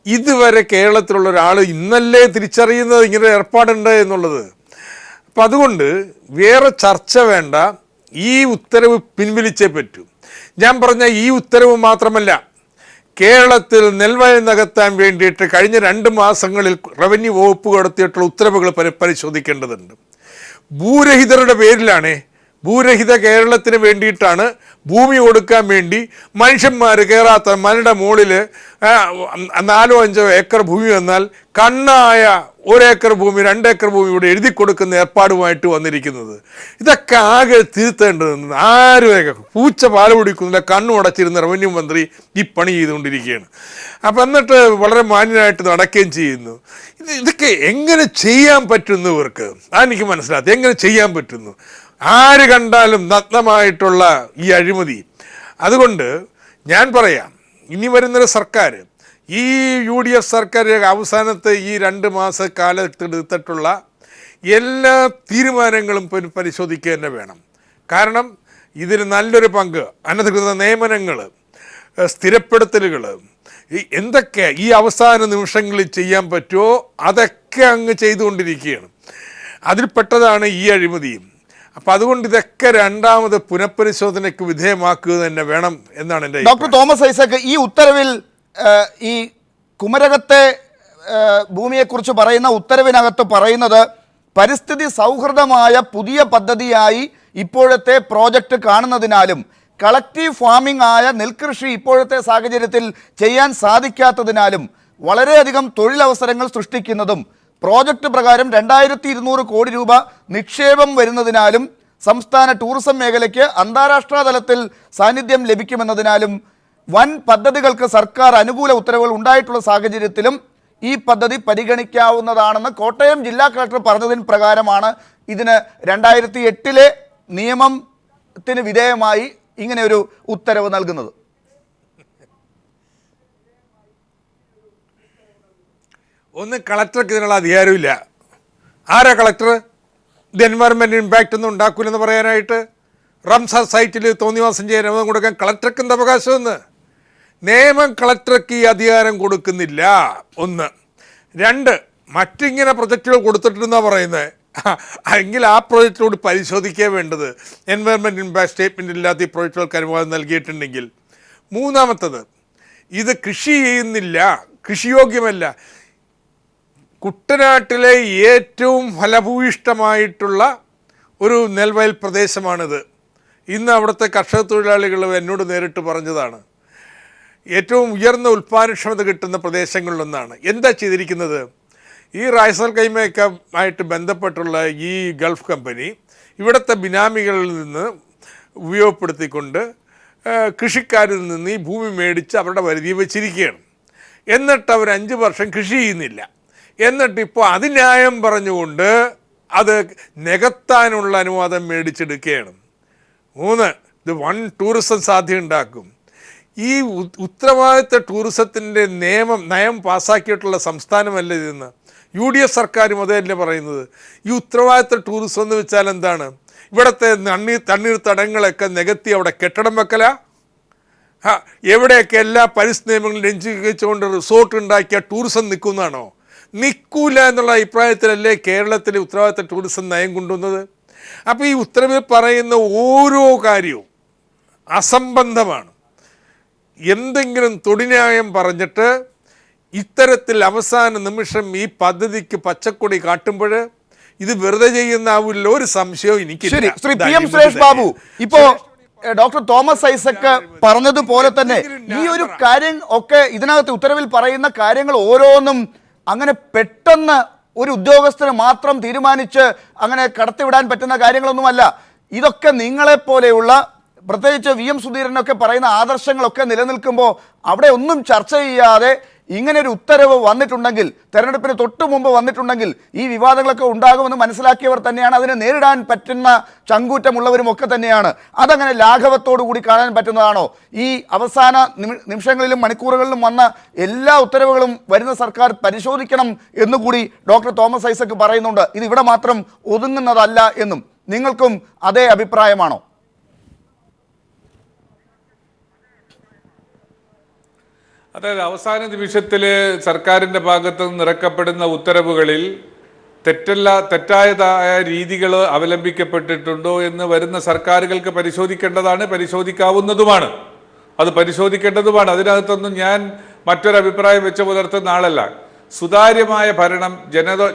ഇതുവരെ കേരളത്തിലുള്ള ഒരാൾ ഇന്നല്ലേ തിരിച്ചറിയുന്നത് ഇങ്ങനെ ഏർപ്പാടുണ്ട് എന്നുള്ളത്. അപ്പം അതുകൊണ്ട് വേറെ ചർച്ച വേണ്ട, ഈ ഉത്തരവ് പിൻവലിച്ചേ പറ്റൂ. ഞാൻ പറഞ്ഞ ഈ ഉത്തരവ് മാത്രമല്ല, കേരളത്തിൽ നെൽവയൽ നികത്താൻ വേണ്ടിയിട്ട് കഴിഞ്ഞ 2 മാസങ്ങളിൽ റവന്യൂ വകുപ്പ് നടത്തിയിട്ടുള്ള ഉത്തരവുകൾ പരിശോധിക്കേണ്ടതുണ്ട്. ഭൂരഹിതരുടെ പേരിലാണ്, ഭൂരഹിത കേരളത്തിന് വേണ്ടിയിട്ടാണ് ഭൂമി കൊടുക്കാൻ വേണ്ടി മനുഷ്യന്മാർ കയറാത്ത മലയുടെ മുകളിൽ 4-5 ഏക്കർ ഭൂമി വന്നാൽ കണ്ണായ 1 ഏക്കർ ഭൂമി 2 ഏക്കർ ഭൂമി ഇവിടെ എഴുതി കൊടുക്കുന്ന ഏർപ്പാടുമായിട്ട് വന്നിരിക്കുന്നത്. ഇതൊക്കെ ആകെ തിരുത്തേണ്ടത്. ആരും പൂച്ച പാല കുടിക്കുന്നില്ല, കണ്ണുടച്ചിരുന്ന റവന്യൂ മന്ത്രി ഈ പണി ചെയ്തുകൊണ്ടിരിക്കുകയാണ്. അപ്പം എന്നിട്ട് വളരെ മാന്യനായിട്ട് നടക്കുകയും ചെയ്യുന്നു. ഇതൊക്കെ എങ്ങനെ ചെയ്യാൻ പറ്റുന്നു ഇവർക്ക്? അതെനിക്ക് മനസ്സിലാത്ത എങ്ങനെ ചെയ്യാൻ പറ്റുന്നു. ആര് കണ്ടാലും നഗ്നമായിട്ടുള്ള ഈ അഴിമതി. അതുകൊണ്ട് ഞാൻ പറയാം, ഇനി വരുന്നൊരു സർക്കാർ, ഈ UDF സർക്കാർ അവസാനത്തെ ഈ 2 മാസ കാലത്തെടുത്തിട്ടുള്ള എല്ലാ തീരുമാനങ്ങളും പരിശോധിക്കുക തന്നെ വേണം. കാരണം ഇതിൽ നല്ലൊരു പങ്ക് അനധികൃത നിയമനങ്ങൾ, സ്ഥിരപ്പെടുത്തലുകൾ, എന്തൊക്കെ ഈ അവസാന നിമിഷങ്ങളിൽ ചെയ്യാൻ പറ്റുമോ അതൊക്കെ അങ്ങ് ചെയ്തുകൊണ്ടിരിക്കുകയാണ്. അതിൽപ്പെട്ടതാണ് ഈ അഴിമതിയും. അപ്പം അതുകൊണ്ട് ഇതൊക്കെ രണ്ടാമത് പുനഃപരിശോധനയ്ക്ക് വിധേയമാക്കുക തന്നെ വേണം എന്നാണ് എൻ്റെ ഡോക്ടർ തോമസ് ഐസക്. ഈ ഉത്തരവിൽ ഈ കുമരകത്തെ ഭൂമിയെക്കുറിച്ച് പറയുന്ന ഉത്തരവിനകത്ത് പറയുന്നത് പരിസ്ഥിതി സൗഹൃദമായ പുതിയ പദ്ധതിയായി ഇപ്പോഴത്തെ പ്രോജക്റ്റ് കാണുന്നതിനാലും കളക്റ്റീവ് ഫാമിംഗ് ആയ നെൽകൃഷി ഇപ്പോഴത്തെ സാഹചര്യത്തിൽ ചെയ്യാൻ സാധിക്കാത്തതിനാലും വളരെയധികം തൊഴിലവസരങ്ങൾ സൃഷ്ടിക്കുന്നതും പ്രോജക്റ്റ് പ്രകാരം 2200 കോടി രൂപ നിക്ഷേപം വരുന്നതിനാലും സംസ്ഥാന ടൂറിസം മേഖലയ്ക്ക് അന്താരാഷ്ട്ര തലത്തിൽ സാന്നിധ്യം ലഭിക്കുമെന്നതിനാലും വൻ പദ്ധതികൾക്ക് സർക്കാർ അനുകൂല ഉത്തരവുകൾ ഉണ്ടായിട്ടുള്ള സാഹചര്യത്തിലും ഈ പദ്ധതി പരിഗണിക്കാവുന്നതാണെന്ന് കോട്ടയം ജില്ലാ കളക്ടർ പറഞ്ഞതിന് പ്രകാരമാണ് ഇതിന് 2008 നിയമത്തിന് വിധേയമായി ഇങ്ങനെ ഒരു ഉത്തരവ് നൽകുന്നത്. ഒന്ന് കളക്ടർക്ക് ഇതിനുള്ള അധികാരമില്ല. ആരാ കളക്ടർ? ഇത് എൻവയറമെൻ്റ് ഇമ്പാക്റ്റ് ഒന്നും ഉണ്ടാക്കില്ലെന്ന് പറയാനായിട്ട്? റംസാർ സൈറ്റിൽ തോന്നിവാസം ചെയ്യാൻ അനുവാദം കൊടുക്കാൻ കളക്ടർക്ക് എന്താ അവകാശമെന്ന്? നിയമം കളക്ടർക്ക് ഈ അധികാരം കൊടുക്കുന്നില്ല. 1. 2, മറ്റിങ്ങനെ പ്രൊജക്റ്റുകൾ കൊടുത്തിട്ടുണ്ടെന്നാണ് പറയുന്നത്. എങ്കിൽ ആ പ്രോജക്റ്റിനോട് പരിശോധിക്കുക വേണ്ടത്. എൻവയറമെൻ്റ് ഇമ്പാക്ട് സ്റ്റേറ്റ്മെൻ്റ് ഇല്ലാത്ത ഈ പ്രോജക്റ്റുകൾക്ക് അനുവാദം നൽകിയിട്ടുണ്ടെങ്കിൽ. 3ാമത്തത്, ഇത് കൃഷി ചെയ്യുന്നില്ല, കൃഷിയോഗ്യമല്ല. കുട്ടനാട്ടിലെ ഏറ്റവും ഫലഭൂയിഷ്ടമായിട്ടുള്ള ഒരു നെൽവയൽ പ്രദേശമാണിത്. ഇന്ന് അവിടുത്തെ കർഷക തൊഴിലാളികൾ എന്നോട് നേരിട്ട് പറഞ്ഞതാണ്. ഏറ്റവും ഉയർന്ന ഉൽപ്പാദനക്ഷമത കിട്ടുന്ന പ്രദേശങ്ങളിലൊന്നാണ്. എന്താ ചെയ്തിരിക്കുന്നത്? ഈ റായ്സൽ കൈമയുമായിട്ട് ബന്ധപ്പെട്ടുള്ള ഈ ഗൾഫ് കമ്പനി ഇവിടുത്തെ ബിനാമികളിൽ നിന്ന് ഉപയോഗപ്പെടുത്തിക്കൊണ്ട് കൃഷിക്കാരിൽ നിന്ന് ഈ ഭൂമി മേടിച്ച് അവരുടെ പരിധി വെച്ചിരിക്കുകയാണ്. എന്നിട്ട് അവർ 5 വർഷം കൃഷി ചെയ്യുന്നില്ല. എന്നിട്ടിപ്പോൾ അതിന്യായം പറഞ്ഞുകൊണ്ട് അത് നികത്താനുള്ള അനുവാദം മേടിച്ചെടുക്കുകയാണ്. 3, ഇത് വൻ ടൂറിസം സാധ്യത ഉണ്ടാക്കും. ഈ ഉത്തരവാദിത്ത ടൂറിസത്തിൻ്റെ നയം പാസ്സാക്കിയിട്ടുള്ള സംസ്ഥാനമല്ല ഇതെന്ന് UDF സർക്കാരും അതല്ലേ പറയുന്നത്. ഈ ഉത്തരവാദിത്ത ടൂറിസം എന്ന് വെച്ചാൽ എന്താണ്? ഇവിടുത്തെ തണ്ണീർത്തടങ്ങളൊക്കെ നികത്തി അവിടെ കെട്ടിടം വെക്കല, എവിടെയൊക്കെ എല്ലാ പരിസ്ഥിതി നിയമങ്ങളും ലംഘിച്ചുകൊണ്ട് റിസോർട്ട് ഉണ്ടാക്കിയ ടൂറിസം നിൽക്കുന്നതാണോ? നിൽക്കൂല എന്നുള്ള അഭിപ്രായത്തിലല്ലേ കേരളത്തിലെ ഉത്തരവാദിത്ത ടൂറിസം നയം കൊണ്ടുവന്നത്. അപ്പോൾ ഈ ഉത്തരവിൽ പറയുന്ന ഓരോ കാര്യവും അസംബന്ധമാണ്. എന്തെങ്കിലും തൊടിന്യായം പറഞ്ഞിട്ട് ഇത്തരത്തിൽ അവസാന നിമിഷം ഈ പദ്ധതിക്ക് പച്ചക്കൊടി കാട്ടുമ്പോൾ ഇത് വെറുതെ ചെയ്യുന്നാവില്ല, ഒരു സംശയവും എനിക്ക്. ശ്രീ PM സുരേഷ് ബാബു, ഇപ്പോ ഡോക്ടർ തോമസ് ഐസക് പറഞ്ഞതുപോലെ തന്നെ ഈ ഒരു കാര്യം ഒക്കെ ഇതിനകത്ത് ഉത്തരവിൽ പറയുന്ന കാര്യങ്ങൾ ഓരോന്നും അങ്ങനെ പെട്ടെന്ന് ഒരു ഉദ്യോഗസ്ഥന് മാത്രം തീരുമാനിച്ച് അങ്ങനെ കടത്തിവിടാൻ പറ്റുന്ന കാര്യങ്ങളൊന്നുമല്ല. ഇതൊക്കെ നിങ്ങളെപ്പോലെയുള്ള പ്രത്യേകിച്ച് VM സുധീരനൊക്കെ പറയുന്ന ആദർശങ്ങളൊക്കെ നിലനിൽക്കുമ്പോൾ അവിടെ ഒന്നും ചർച്ച ചെയ്യാതെ ഇങ്ങനെ ഒരു ഉത്തരവ് വന്നിട്ടുണ്ടെങ്കിൽ, തെരഞ്ഞെടുപ്പിന് തൊട്ടു മുമ്പ് വന്നിട്ടുണ്ടെങ്കിൽ ഈ വിവാദങ്ങളൊക്കെ ഉണ്ടാകുമെന്ന് മനസ്സിലാക്കിയവർ തന്നെയാണ്, അതിനെ നേരിടാൻ പറ്റുന്ന ചങ്കൂറ്റമുള്ളവരും ഒക്കെ തന്നെയാണ്. അതങ്ങനെ ലാഘവത്തോടു കൂടി കാണാൻ പറ്റുന്നതാണോ? ഈ അവസാന നിമിഷങ്ങളിലും മണിക്കൂറുകളിലും വന്ന എല്ലാ ഉത്തരവുകളും വരുന്ന സർക്കാർ പരിശോധിക്കണം എന്നുകൂടി ഡോക്ടർ തോമസ് ഐസക് പറയുന്നുണ്ട്. ഇത് ഇവിടെ മാത്രം ഒതുങ്ങുന്നതല്ല എന്നും. നിങ്ങൾക്കും അതേ അഭിപ്രായമാണോ? അതായത് അവസാന നിമിഷത്തിൽ സർക്കാരിൻ്റെ ഭാഗത്ത് നിന്ന് ഇറക്കപ്പെടുന്ന ഉത്തരവുകളിൽ തെറ്റായതായ രീതികൾ അവലംബിക്കപ്പെട്ടിട്ടുണ്ടോ എന്ന് വരുന്ന സർക്കാരുകൾക്ക് പരിശോധിക്കേണ്ടതാണ്, പരിശോധിക്കാവുന്നതുമാണ്. അത് പരിശോധിക്കേണ്ടതുമാണ്. അതിനകത്തൊന്നും ഞാൻ മറ്റൊരഭിപ്രായം വെച്ച് പുലർത്തുന്ന ആളല്ല. സുതാര്യമായ ഭരണം,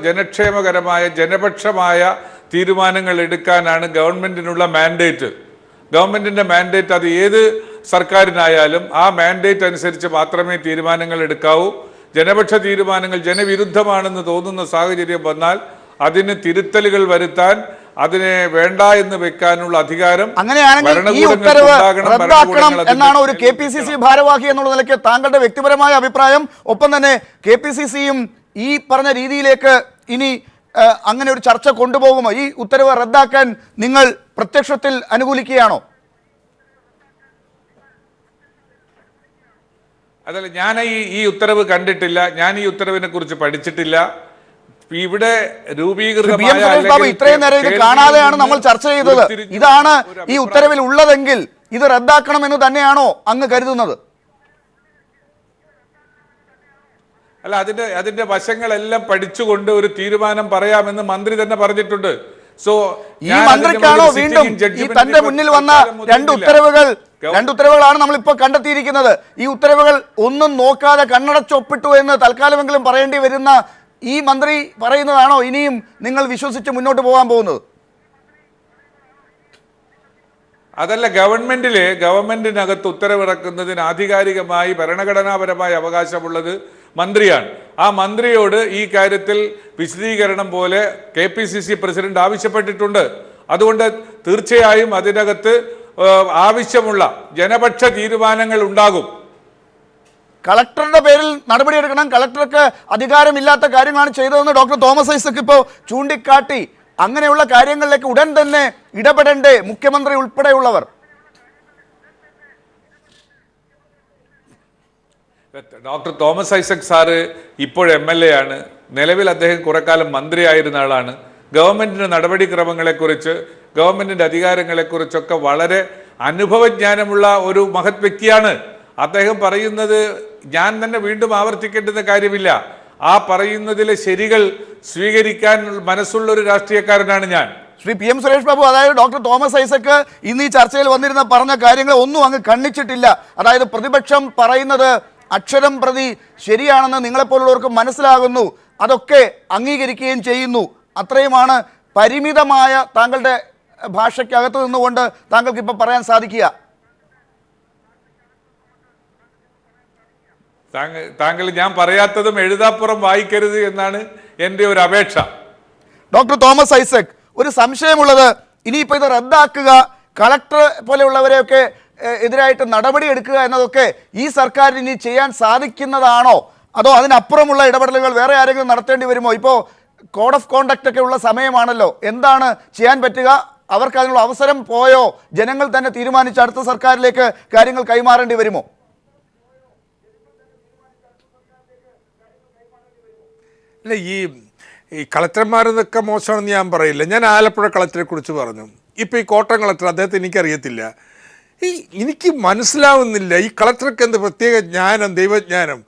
ജനക്ഷേമകരമായ ജനപക്ഷമായ തീരുമാനങ്ങൾ എടുക്കാനാണ് ഗവൺമെൻറ്റിനുള്ള മാൻഡേറ്റ്. ഗവൺമെൻറ്റിൻ്റെ മാൻഡേറ്റ് അത് ഏത് സർക്കാരിനായാലും ആ മാൻഡേറ്റ് അനുസരിച്ച് മാത്രമേ തീരുമാനങ്ങൾ എടുക്കാവൂ. ജനപക്ഷ തീരുമാനങ്ങൾ ജനവിരുദ്ധമാണെന്ന് തോന്നുന്ന സാഹചര്യം വന്നാൽ അതിന് തിരുത്തലുകൾ വരുത്താൻ, അതിനെ വേണ്ട എന്ന് വെക്കാനുള്ള അധികാരം അങ്ങനെയാണെങ്കിൽ ഈ ഉത്തരവ് റദ്ദാക്കണം എന്നാണ് ഒരു KPCC ഭാരവാഹി എന്നുള്ള നിലയ്ക്ക് താങ്കളുടെ വ്യക്തിപരമായ അഭിപ്രായം. ഒപ്പം തന്നെ KPCCയും ഈ പറഞ്ഞ രീതിയിലേക്ക് ഇനി അങ്ങനെ ഒരു ചർച്ച കൊണ്ടുപോകുമോ? ഈ ഉത്തരവ് റദ്ദാക്കാൻ നിങ്ങൾ പ്രത്യക്ഷത്തിൽ അനുകൂലിക്കുകയാണോ? അതല്ല, ഞാൻ ഈ ഉത്തരവ് കണ്ടിട്ടില്ല, ഞാൻ ഈ ഉത്തരവിനെ കുറിച്ച് പഠിച്ചിട്ടില്ല. ഇവിടെ രൂപീകൃതമായ ഇത്രയും നേരം ഇത് കാണാതെയാണ് നമ്മൾ ചർച്ച ചെയ്തത്. ഇതാണ് ഈ ഉത്തരവിൽ ഉള്ളതെങ്കിൽ ഇത് റദ്ദാക്കണമെന്ന് തന്നെയാണോ അങ്ങ് കരുതുന്നത്? അല്ല, അതിന്റെ വശങ്ങളെല്ലാം പഠിച്ചുകൊണ്ട് ഒരു തീരുമാനം പറയാമെന്ന് മന്ത്രി തന്നെ പറഞ്ഞിട്ടുണ്ട്. സോ ഈ മന്ത്രിക്കാണോ വീണ്ടും ഈ തന്റെ മുന്നിൽ വന്ന രണ്ട് ഉത്തരവുകളാണ് നമ്മൾ ഇപ്പോൾ കണ്ടെത്തിയിരിക്കുന്നത്. ഈ ഉത്തരവുകൾ ഒന്നും നോക്കാതെ കണ്ണടച്ചൊപ്പിട്ടു എന്ന് തൽക്കാലമെങ്കിലും പറയേണ്ടി വരുന്ന ഈ മന്ത്രി പറയുന്നതാണോ ഇനിയും നിങ്ങൾ വിശ്വസിച്ച് മുന്നോട്ട് പോകാൻ പോകുന്നത്? അതല്ല, ഗവൺമെന്റിനകത്ത് ഉത്തരവിറക്കുന്നതിന് ആധികാരികമായി ഭരണഘടനാപരമായ അവകാശമുള്ളത് മന്ത്രിയാണ്. ആ മന്ത്രിയോട് ഈ കാര്യത്തിൽ വിശദീകരണം പോലെ KPCC പ്രസിഡന്റ് ആവശ്യപ്പെട്ടിട്ടുണ്ട്. അതുകൊണ്ട് തീർച്ചയായും അതിനകത്ത് ആവശ്യമുള്ള ജനപക്ഷ തീരുമാനങ്ങൾ ഉണ്ടാകും. കളക്ടറുടെ പേരിൽ നടപടിയെടുക്കണം, കളക്ടർക്ക് അധികാരമില്ലാത്ത കാര്യങ്ങളാണ് ചെയ്തതെന്ന് ഡോക്ടർ തോമസ് ഐസക് ഇപ്പോൾ ചൂണ്ടിക്കാട്ടി. അങ്ങനെയുള്ള കാര്യങ്ങളിലേക്ക് ഉടൻ തന്നെ ഇടപെടേണ്ടേ മുഖ്യമന്ത്രി ഉൾപ്പെടെയുള്ളവർ? ഡോക്ടർ തോമസ് ഐസക് സാറ് ഇപ്പോൾ MLA ആണ്. നിലവിൽ അദ്ദേഹം കുറെ കാലം മന്ത്രിയായിരുന്ന ആളാണ്. ഗവൺമെന്റിന്റെ നടപടിക്രമങ്ങളെക്കുറിച്ച്, ഗവൺമെന്റിന്റെ അധികാരങ്ങളെക്കുറിച്ചൊക്കെ വളരെ അനുഭവജ്ഞാനമുള്ള ഒരു മഹത് വ്യക്തിയാണ്. അദ്ദേഹം പറയുന്നത് ഞാൻ തന്നെ വീണ്ടും ആവർത്തിക്കേണ്ടുന്ന കാര്യമില്ല. ആ പറയുന്നതിലെ ശരികൾ സ്വീകരിക്കാൻ മനസ്സുള്ള ഒരു രാഷ്ട്രീയക്കാരനാണ് ഞാൻ. ശ്രീ PM സുരേഷ് ബാബു, അതായത് ഡോക്ടർ തോമസ് ഐസക് ഇന്ന് ഈ ചർച്ചയിൽ വന്നിരുന്ന പറഞ്ഞ കാര്യങ്ങൾ ഒന്നും അങ്ങ് ഖണ്ഡിച്ചിട്ടില്ല. അതായത് പ്രതിപക്ഷം പറയുന്നത് അക്ഷരം പ്രതി ശരിയാണെന്ന് നിങ്ങളെപ്പോലുള്ളവർക്ക് മനസ്സിലാകുന്നു, അതൊക്കെ അംഗീകരിക്കുകയും ചെയ്യുന്നു. അത്രയുമാണ് പരിമിതമായ താങ്കളുടെ ഭാഷയ്ക്കകത്ത് നിന്നുകൊണ്ട് താങ്കൾക്ക് ഇപ്പം പറയാൻ സാധിക്കുക. താങ്കൾ ഞാൻ പറയാത്തതും എഴുതാപ്പുറം വായിക്കരുത് എന്നാണ് എൻ്റെ ഒരു അപേക്ഷ. ഡോക്ടർ തോമസ് ഐസക്, ഒരു സംശയമുള്ളത്, ഇനിയിപ്പോൾ ഇത് റദ്ദാക്കുക, കളക്ടർ പോലെയുള്ളവരെയൊക്കെ എതിരായിട്ട് നടപടി എടുക്കുക എന്നതൊക്കെ ഈ സർക്കാരിന് ഇനി ചെയ്യാൻ സാധിക്കുന്നതാണോ? അതോ അതിനപ്പുറമുള്ള ഇടപെടലുകൾ വേറെ ആരെങ്കിലും നടത്തേണ്ടി വരുമോ? ഇപ്പോൾ കോഡ് ഓഫ് കോണ്ടക്റ്റ് ഒക്കെ ഉള്ള സമയമാണല്ലോ. എന്താണ് ചെയ്യാൻ പറ്റുക? അവർക്ക് അതിനുള്ള അവസരം പോയോ? ജനങ്ങൾ തന്നെ തീരുമാനിച്ച് അടുത്ത സർക്കാരിലേക്ക് കാര്യങ്ങൾ കൈമാറേണ്ടി വരുമോ? അല്ല, ഈ കളക്ടർമാരെന്നൊക്കെ മോശമാണെന്ന് ഞാൻ പറയില്ല. ഞാൻ ആലപ്പുഴ കളക്ടറെ കുറിച്ച് പറഞ്ഞു. ഇപ്പോൾ ഈ കോട്ടയം കളക്ടർ, അദ്ദേഹത്തെ എനിക്കറിയത്തില്ല. എനിക്ക് മനസ്സിലാവുന്നില്ല ഈ കളക്ടർക്ക് എന്ത് പ്രത്യേക ജ്ഞാനം, ദൈവജ്ഞാനം,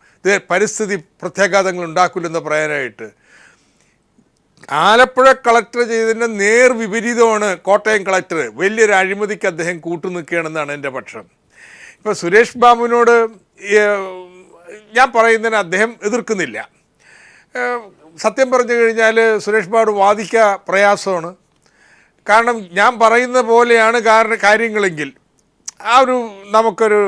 പരിസ്ഥിതി പ്രത്യാഘാതങ്ങൾ ഉണ്ടാക്കില്ലെന്ന് പറയാനായിട്ട്. ആലപ്പുഴ കളക്ടർ ചെയ്തതിൻ്റെ നേർ വിപരീതമാണ് കോട്ടയം കളക്ടർ. വലിയൊരു അഴിമതിക്ക് അദ്ദേഹം കൂട്ടുനിൽക്കുകയാണെന്നാണ് എൻ്റെ പക്ഷം. ഇപ്പോൾ സുരേഷ് ബാബുവിനോട് ഞാൻ പറയുന്നതിന് അദ്ദേഹം എതിർക്കുന്നില്ല. സത്യം പറഞ്ഞു കഴിഞ്ഞാൽ സുരേഷ് ബാബു വാദിക്കാൻ പ്രയാസമാണ്. കാരണം ഞാൻ പറയുന്ന പോലെയാണ് കാര്യങ്ങളെങ്കിൽ ആ ഒരു നമുക്കൊരു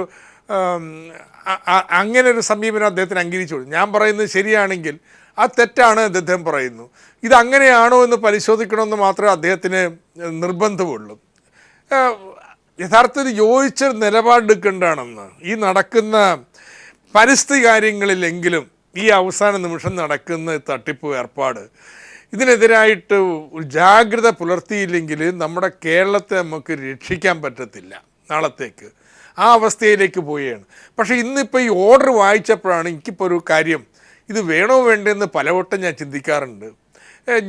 അങ്ങനെ ഒരു സമീപനം അദ്ദേഹത്തിന് അംഗീകരിച്ചു. ഞാൻ പറയുന്നത് ശരിയാണെങ്കിൽ അത് തെറ്റാണ് അദ്ദേഹം പറയുന്നു. ഇതങ്ങനെയാണോ എന്ന് പരിശോധിക്കണമെന്ന് മാത്രമേ അദ്ദേഹത്തിന് നിർബന്ധമുള്ളൂ. യഥാർത്ഥത്തിൽ യോജിച്ച നിലപാടെടുക്കേണ്ടതാണെന്ന് ഈ നടക്കുന്ന പരിസ്ഥിതി കാര്യങ്ങളിലെങ്കിലും ഈ അവസാന നിമിഷം നടക്കുന്ന തട്ടിപ്പ് ഏർപ്പാട് ഇതിനെതിരായിട്ട് ഒരു ജാഗ്രത പുലർത്തിയില്ലെങ്കിൽ നമ്മുടെ കേരളത്തെ നമുക്ക് രക്ഷിക്കാൻ പറ്റത്തില്ല നാളത്തേക്ക്. ആ അവസ്ഥയിലേക്ക് പോവുകയാണ്. പക്ഷേ ഇന്നിപ്പോൾ ഈ ഓർഡർ വായിച്ചപ്പോഴാണ് എനിക്കിപ്പോൾ ഒരു കാര്യം, ഇത് വേണോ വേണ്ടെന്ന് പലവട്ടം ഞാൻ ചിന്തിക്കാറുണ്ട്.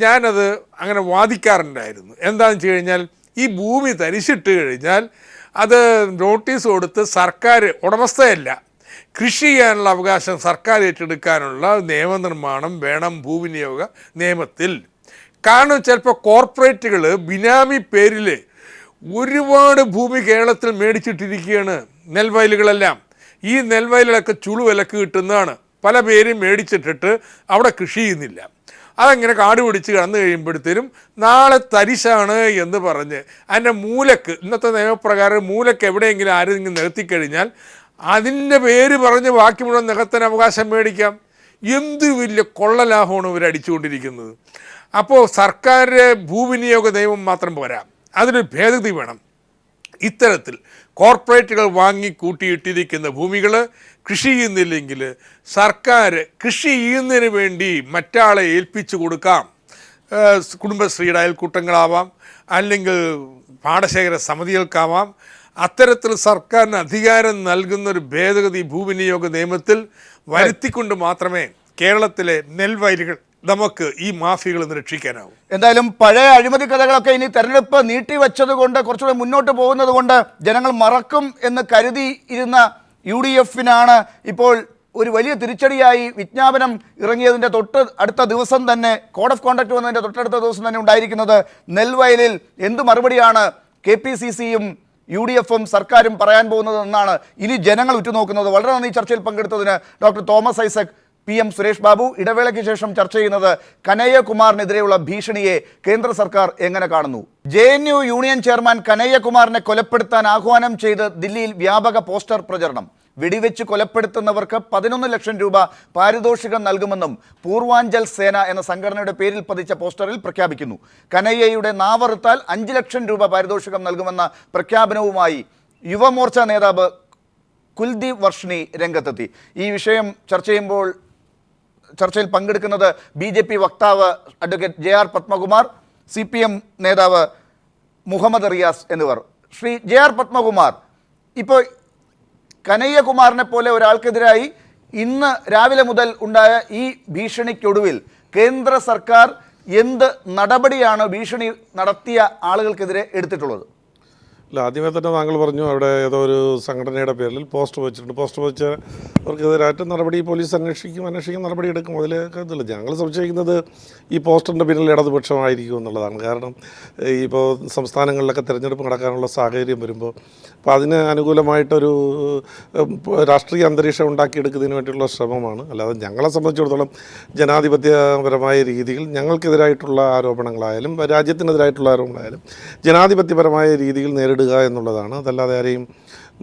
ഞാനത് അങ്ങനെ വാദിക്കാറുണ്ടായിരുന്നു. എന്താണെന്ന് വെച്ച് കഴിഞ്ഞാൽ ഈ ഭൂമി തരിശിട്ട് കഴിഞ്ഞാൽ അത് നോട്ടീസ് കൊടുത്ത് സർക്കാർ ഉടമസ്ഥയല്ല, കൃഷി ചെയ്യാനുള്ള അവകാശം സർക്കാർ ഏറ്റെടുക്കാനുള്ള നിയമനിർമ്മാണം വേണം ഭൂവിനിയോഗ നിയമത്തിൽ. കാരണം ചിലപ്പോൾ കോർപ്പറേറ്റുകൾ ബിനാമി പേരിൽ ഒരുപാട് ഭൂമി കേരളത്തിൽ മേടിച്ചിട്ടിരിക്കുകയാണ്. നെൽവയലുകളെല്ലാം ഈ നെൽവയലുകളൊക്കെ ചുളുവിലക്ക് കിട്ടുന്നതാണ്. പല പേരും മേടിച്ചിട്ടിട്ട് അവിടെ കൃഷി ചെയ്യുന്നില്ല. അതങ്ങനെ കാട് പിടിച്ച് കടന്നു കഴിയുമ്പോഴത്തേനും നാളെ തരിശാണ് എന്ന് പറഞ്ഞ് അതിൻ്റെ മൂലക്ക്, ഇന്നത്തെ നിയമപ്രകാരം മൂലക്ക് എവിടെയെങ്കിലും ആരെങ്കിലും നികത്തിക്കഴിഞ്ഞാൽ അതിൻ്റെ പേര് പറഞ്ഞ് ബാക്കി മുഴുവൻ നികത്താൻ അവകാശം മേടിക്കാം. എന്ത് വലിയ കൊള്ളലാഭമാണ് ഇവർ അടിച്ചുകൊണ്ടിരിക്കുന്നത്. അപ്പോൾ സർക്കാർ ഭൂവിനിയോഗ നിയമം മാത്രം പോരാ, അതിനൊരു ഭേദഗതി വേണം. ഇത്തരത്തിൽ കോർപ്പറേറ്റുകൾ വാങ്ങി കൂട്ടിയിട്ടിരിക്കുന്ന ഭൂമികൾ കൃഷി ചെയ്യുന്നില്ലെങ്കിൽ സർക്കാർ കൃഷി ചെയ്യുന്നതിന് വേണ്ടി മറ്റാളെ ഏൽപ്പിച്ചു കൊടുക്കാം. കുടുംബശ്രീയുടെ അയൽക്കൂട്ടങ്ങളാവാം, അല്ലെങ്കിൽ പാടശേഖര സമിതികൾക്കാവാം. അത്തരത്തിൽ സർക്കാരിന് അധികാരം നൽകുന്നൊരു ഭേദഗതി ഭൂവിനിയോഗ നിയമത്തിൽ വരുത്തിക്കൊണ്ട് മാത്രമേ കേരളത്തിലെ നെൽവയലുകൾ നമുക്ക് ഈ മാഫിയകളിൽ നിന്ന് രക്ഷിക്കാനാവും. എന്തായാലും പഴയ അഴിമതി കഥകളൊക്കെ ഇനി തെരഞ്ഞെടുപ്പ് നീട്ടിവെച്ചത് കൊണ്ട് കുറച്ചുകൂടെ മുന്നോട്ട് പോകുന്നത് കൊണ്ട് ജനങ്ങൾ മറക്കും എന്ന് കരുതി ഇരുന്ന UDF-നാണ് ഇപ്പോൾ ഒരു വലിയ തിരിച്ചടിയായി വിജ്ഞാപനം ഇറങ്ങിയതിൻ്റെ തൊട്ട് അടുത്ത ദിവസം തന്നെ, കോഡ് ഓഫ് കോണ്ടക്ട് വന്നതിൻ്റെ തൊട്ടടുത്ത ദിവസം തന്നെ ഉണ്ടായിരിക്കുന്നത് നെൽവയലിൽ എന്ത് മറുപടിയാണ് KPCC-യും UDF-ഉം സർക്കാരും പറയാൻ പോകുന്നത് എന്നാണ് ഇനി ജനങ്ങൾ ഉറ്റുനോക്കുന്നത്. വളരെ നന്ദി ചർച്ചയിൽ പങ്കെടുത്തതിന് ഡോക്ടർ തോമസ് ഐസക്, PM സുരേഷ് ബാബു. ഇടവേളയ്ക്ക് ശേഷം ചർച്ച ചെയ്യുന്നത് കനയ്യകുമാറിനെതിരെയുള്ള ഭീഷണിയെ കേന്ദ്ര സർക്കാർ എങ്ങനെ കാണുന്നു. JNU യൂണിയൻ ചെയർമാൻ കനയ്യകുമാറിനെ കൊലപ്പെടുത്താൻ ആഹ്വാനം ചെയ്ത് ദില്ലിയിൽ വ്യാപക പോസ്റ്റർ പ്രചരണം. വെടിവെച്ച് കൊലപ്പെടുത്തുന്നവർക്ക് 11 ലക്ഷം രൂപ പാരിതോഷികം നൽകുമെന്നും പൂർവാഞ്ചൽ സേന എന്ന സംഘടനയുടെ പേരിൽ പതിച്ച പോസ്റ്ററിൽ പ്രഖ്യാപിക്കുന്നു. കനയ്യയുടെ നാവറുത്താൽ 5 ലക്ഷം രൂപ പാരിതോഷികം നൽകുമെന്ന പ്രഖ്യാപനവുമായി യുവമോർച്ച നേതാവ് കുൽദീപ് വർഷ്ണി രംഗത്തെത്തി. ഈ വിഷയം ചർച്ചയിൽ പങ്കെടുക്കുന്നത് BJP വക്താവ് അഡ്വക്കേറ്റ് JR പത്മകുമാർ, CPM നേതാവ് മുഹമ്മദ് റിയാസ് എന്നിവർ. ശ്രീ JR പത്മകുമാർ, ഇപ്പോൾ കനയ്യകുമാറിനെ പോലെ ഒരാൾക്കെതിരായി ഇന്ന് രാവിലെ മുതൽ ഉണ്ടായ ഈ ഭീഷണിക്കൊടുവിൽ കേന്ദ്ര സർക്കാർ എന്ത് നടപടിയാണ് ഭീഷണി നടത്തിയ ആളുകൾക്കെതിരെ എടുത്തിട്ടുള്ളത്? അല്ല, ആദ്യമേ തന്നെ താങ്കൾ പറഞ്ഞു അവിടെ ഏതോ ഒരു സംഘടനയുടെ പേരിൽ പോസ്റ്റർ വെച്ചിട്ടുണ്ട്. പോസ്റ്റർ വെച്ചവർക്കെതിരായിട്ട് നടപടി പോലീസ് അന്വേഷിക്കും, നടപടി എടുക്കും. അതിലേക്കത്തില്ല. ഞങ്ങൾ സംശയിക്കുന്നത് ഈ പോസ്റ്ററിൻ്റെ പിന്നിൽ ഇടതുപക്ഷമായിരിക്കും എന്നുള്ളതാണ്. കാരണം ഇപ്പോൾ സംസ്ഥാനങ്ങളിലൊക്കെ തിരഞ്ഞെടുപ്പ് നടക്കാനുള്ള സാഹചര്യം വരുമ്പോൾ അപ്പോൾ അതിന് അനുകൂലമായിട്ടൊരു രാഷ്ട്രീയ അന്തരീക്ഷം ഉണ്ടാക്കിയെടുക്കുന്നതിന് വേണ്ടിയുള്ള ശ്രമമാണ്. അല്ലാതെ ഞങ്ങളെ സംബന്ധിച്ചിടത്തോളം ജനാധിപത്യപരമായ രീതിയിൽ ഞങ്ങൾക്കെതിരായിട്ടുള്ള ആരോപണങ്ങളായാലും രാജ്യത്തിനെതിരായിട്ടുള്ള ആരോപണങ്ങളായാലും ജനാധിപത്യപരമായ രീതിയിൽ നേരിടുക എന്നുള്ളതാണ്. അതല്ലാതെ ആരെയും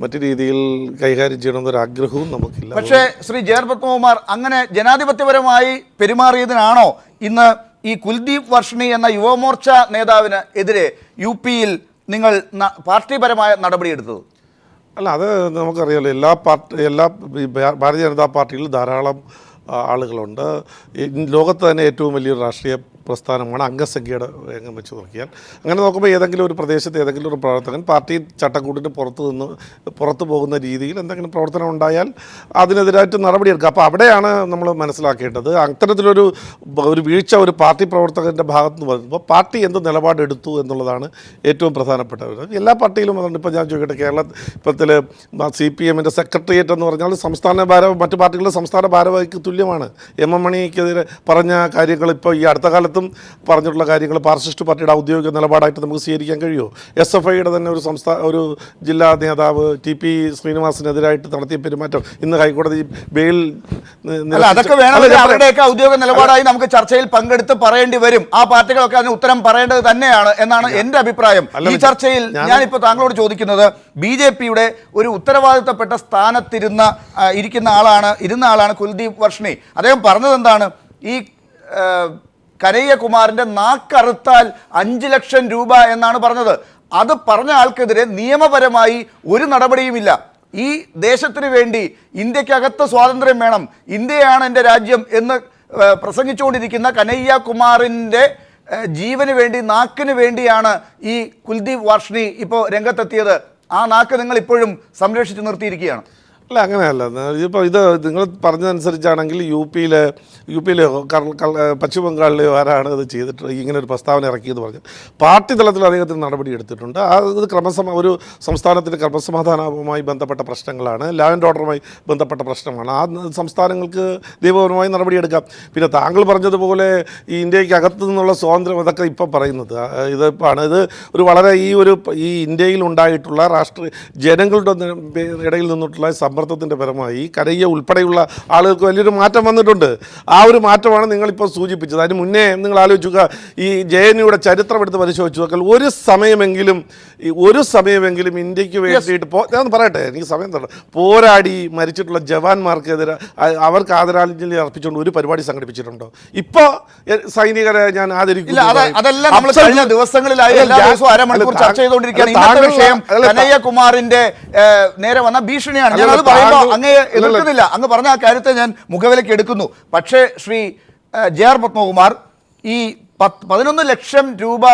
മറ്റു രീതിയിൽ കൈകാര്യം ചെയ്യണമെന്നൊരു ആഗ്രഹവും നമുക്കില്ല. പക്ഷേ ശ്രീ JR പത്മകുമാർ, അങ്ങനെ ജനാധിപത്യപരമായി പെരുമാറിയതിനാണോ ഇന്ന് ഈ കുൽദീപ് വർഷ്ണി എന്ന യുവമോർച്ച നേതാവിന് എതിരെ UP-യിൽ നിങ്ങൾ പാർട്ടിപരമായ നടപടിയെടുത്തത്? അല്ല, അത് നമുക്കറിയാലോ. എല്ലാ ഭാരതീയ ജനതാ പാർട്ടികളിൽ ധാരാളം ആളുകളുണ്ട്. ലോകത്ത് തന്നെ ഏറ്റവും വലിയൊരു രാഷ്ട്രീയ പ്രസ്ഥാനമാണ് അംഗസംഖ്യയുടെ രംഗം വെച്ച് നോക്കിയാൽ. അങ്ങനെ നോക്കുമ്പോൾ ഏതെങ്കിലും ഒരു പ്രദേശത്ത് ഏതെങ്കിലും ഒരു പ്രവർത്തകൻ പാർട്ടി ചട്ടക്കൂട്ടിന് പുറത്തു പോകുന്ന രീതിയിൽ എന്തെങ്കിലും പ്രവർത്തനം ഉണ്ടായാൽ അതിനെതിരായിട്ട് നടപടിയെടുക്കുക. അപ്പോൾ അവിടെയാണ് നമ്മൾ മനസ്സിലാക്കേണ്ടത്. അത്തരത്തിലൊരു വീഴ്ച ഒരു പാർട്ടി പ്രവർത്തകൻ്റെ ഭാഗത്ത് നിന്ന് വരുമ്പോൾ പാർട്ടി എന്ത് നിലപാടെടുത്തു എന്നുള്ളതാണ് ഏറ്റവും പ്രധാനപ്പെട്ടത്. എല്ലാ പാർട്ടിയിലും അതുകൊണ്ട്. ഇപ്പോൾ ഞാൻ ചോദിക്കട്ടെ, കേരളത്തിൽ CPM-ൻ്റെ സെക്രട്ടേറിയറ്റ് എന്ന് പറഞ്ഞാൽ മറ്റു പാർട്ടികളുടെ സംസ്ഥാന ഭാരവാഹിക്ക് തുല്യമാണ്. MM മണിക്കെതിരെ പറഞ്ഞ കാര്യങ്ങൾ ഇപ്പോൾ ഈ അടുത്ത കാലത്ത് പലയിടത്തും പറഞ്ഞിട്ടുള്ള കാര്യങ്ങൾ മാർക്സിസ്റ്റ് പാർട്ടിയുടെ ഔദ്യോഗിക നിലപാടായിട്ട് നമുക്ക് സ്വീകരിക്കാൻ കഴിയുമോ? SFIയുടെ തന്നെ ഒരു ജില്ലാ നേതാവ് TP ശ്രീനിവാസനെതിരായിട്ട് നടത്തിയ പെരുമാറ്റം ഇന്ന് ഹൈക്കോടതി ബെയിൽ അതൊക്കെ വേണമെങ്കിൽ അവരുടെയൊക്കെ ഔദ്യോഗിക നിലപാടായി നമുക്ക് ചർച്ചയിൽ പങ്കെടുത്ത് പറയേണ്ടി വരും. ആ പാർട്ടികളൊക്കെ അതിന് ഉത്തരം പറയേണ്ടത് തന്നെയാണ് എന്നാണ് എന്റെ അഭിപ്രായം. ഈ ചർച്ചയിൽ ഞാനിപ്പോൾ താങ്കളോട് ചോദിക്കുന്നത്, BJPയുടെ ഒരു ഉത്തരവാദിത്തപ്പെട്ട സ്ഥാനത്തിരുന്ന ആളാണ് കുൽദീപ് വർഷ്ണി. അദ്ദേഹം പറഞ്ഞത് എന്താണ്? ഈ കനയ്യകുമാറിന്റെ നാക്കറുത്താൽ 5 ലക്ഷം രൂപ എന്നാണ് പറഞ്ഞത്. അത് പറഞ്ഞ ആൾക്കെതിരെ നിയമപരമായി ഒരു നടപടിയുമില്ല. ഈ ദേശത്തിന് വേണ്ടി, ഇന്ത്യക്കകത്ത് സ്വാതന്ത്ര്യം വേണം, ഇന്ത്യയാണ് എൻ്റെ രാജ്യം എന്ന് പ്രസംഗിച്ചുകൊണ്ടിരിക്കുന്ന കനയ്യകുമാറിൻ്റെ ജീവന് വേണ്ടി, നാക്കിന് വേണ്ടിയാണ് ഈ കുൽദീപ് വർഷ്ണി ഇപ്പോൾ രംഗത്തെത്തിയത്. ആ നാക്ക് നിങ്ങൾ ഇപ്പോഴും സംരക്ഷിച്ചു നിർത്തിയിരിക്കുകയാണ്. അല്ല, അങ്ങനെയല്ല. ഇപ്പോൾ ഇത് നിങ്ങൾ പറഞ്ഞതനുസരിച്ചാണെങ്കിൽ യു പിയിലെ പശ്ചിമ ബംഗാളിലെയോ ആരാണ് ഇത് ചെയ്തിട്ട് ഇങ്ങനെ ഒരു പ്രസ്താവന ഇറക്കിയെന്ന് പറഞ്ഞു. പാർട്ടി തലത്തിൽ അദ്ദേഹത്തിന് നടപടി എടുത്തിട്ടുണ്ട്. അത് ഒരു സംസ്ഥാനത്തിൻ്റെ ക്രമസമാധാനവുമായി ബന്ധപ്പെട്ട പ്രശ്നങ്ങളാണ്, ലാ ആൻഡ് ഓർഡറുമായി ബന്ധപ്പെട്ട പ്രശ്നമാണ്. ആ സംസ്ഥാനങ്ങൾക്ക് നിയമപരമായി നടപടിയെടുക്കാം. പിന്നെ താങ്കൾ പറഞ്ഞതുപോലെ ഈ ഇന്ത്യക്ക് അകത്തു നിന്നുള്ള സ്വാതന്ത്ര്യം അതൊക്കെ ഇപ്പം പറയുന്നത് ഇത് ഒരു വളരെ ഈ ഇന്ത്യയിൽ ഉണ്ടായിട്ടുള്ള ജനങ്ങളുടെ ഇടയിൽ നിന്നിട്ടുള്ള സമ്മർദ്ദത്തിൻ്റെ പരമായി കനയ്യ ഉൾപ്പെടെയുള്ള ആളുകൾക്ക് വലിയൊരു മാറ്റം വന്നിട്ടുണ്ട്. ആ ഒരു മാറ്റമാണ് നിങ്ങളിപ്പോൾ സൂചിപ്പിച്ചത്. അതിന് മുന്നേ നിങ്ങൾ ആലോചിക്കുക, ഈ JNUയുടെ ചരിത്രം എടുത്ത് പരിശോധിച്ചു നോക്കിയാൽ ഒരു സമയമെങ്കിലും ഇന്ത്യക്ക് വേണ്ടിയിട്ട് ഞാൻ പറയട്ടെ, എനിക്ക് സമയം തരണം, പോരാടി മരിച്ചിട്ടുള്ള ജവാന്മാർക്കെതിരെ അവർക്ക് ആദരാഞ്ജലി അർപ്പിച്ചുകൊണ്ട് ഒരു പരിപാടി സംഘടിപ്പിച്ചിട്ടുണ്ടോ? ഇപ്പോൾ സൈനികരെ ഞാൻ ആദരിക്കുന്നു. കനയ്യകുമാറിന്റെ നേരെ വന്ന ഭീഷണിയാണ്. ഞാൻ അത് പറയുമ്പോൾ അങ്ങേ എതിർക്കുന്നില്ല, അങ്ങ് പറഞ്ഞ ആ കാര്യത്തെ ഞാൻ മുഖവിലേക്ക് എടുക്കുന്നു. പക്ഷേ ശ്രീ JR പത്മകുമാർ, ഈ 11 ലക്ഷം രൂപ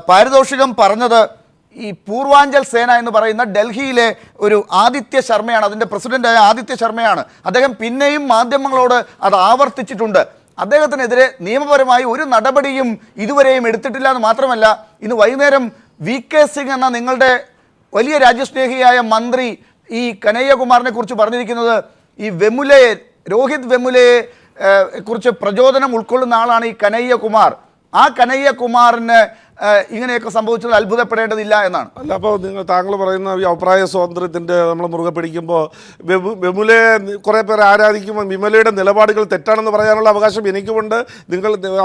പാരിതോഷികം പറഞ്ഞത് ഈ പൂർവാഞ്ചൽ സേന എന്ന് പറയുന്ന ഡൽഹിയിലെ ഒരു ആദിത്യ ശർമ്മയാണ്, അതിൻ്റെ പ്രസിഡന്റായ ആദിത്യ ശർമ്മയാണ്. അദ്ദേഹം പിന്നെയും മാധ്യമങ്ങളോട് അത് ആവർത്തിച്ചിട്ടുണ്ട്. അദ്ദേഹത്തിനെതിരെ നിയമപരമായി ഒരു നടപടിയും ഇതുവരെയും എടുത്തിട്ടില്ല എന്ന് മാത്രമല്ല, ഇന്ന് വൈകുന്നേരം VK സിംഗ് എന്ന നിങ്ങളുടെ വലിയ രാജ്യസ്നേഹിയായ മന്ത്രി ഈ കനയ്യകുമാറിനെ കുറിച്ച് പറഞ്ഞിരിക്കുന്നത്, ഈ രോഹിത് വെമുലയെ കുറിച്ച് പ്രചോദനം ഉൾക്കൊള്ളുന്ന ആളാണ് ഈ കനയ്യകുമാർ. ആ കനയ്യകുമാറിന് ഇങ്ങനെയൊക്കെ സംഭവിച്ചത് അത്ഭുതപ്പെടേണ്ടതില്ല എന്നാണ്. അല്ല, അപ്പോൾ താങ്കൾ പറയുന്ന ഈ അഭിപ്രായ സ്വാതന്ത്ര്യത്തിൻ്റെ നമ്മൾ മുറുകെ പിടിക്കുമ്പോൾ വിമലയെ കുറേ പേർ ആരാധിക്കുമ്പോൾ വിമലയുടെ നിലപാടുകൾ തെറ്റാണെന്ന് പറയാനുള്ള അവകാശം എനിക്കുമുണ്ട്,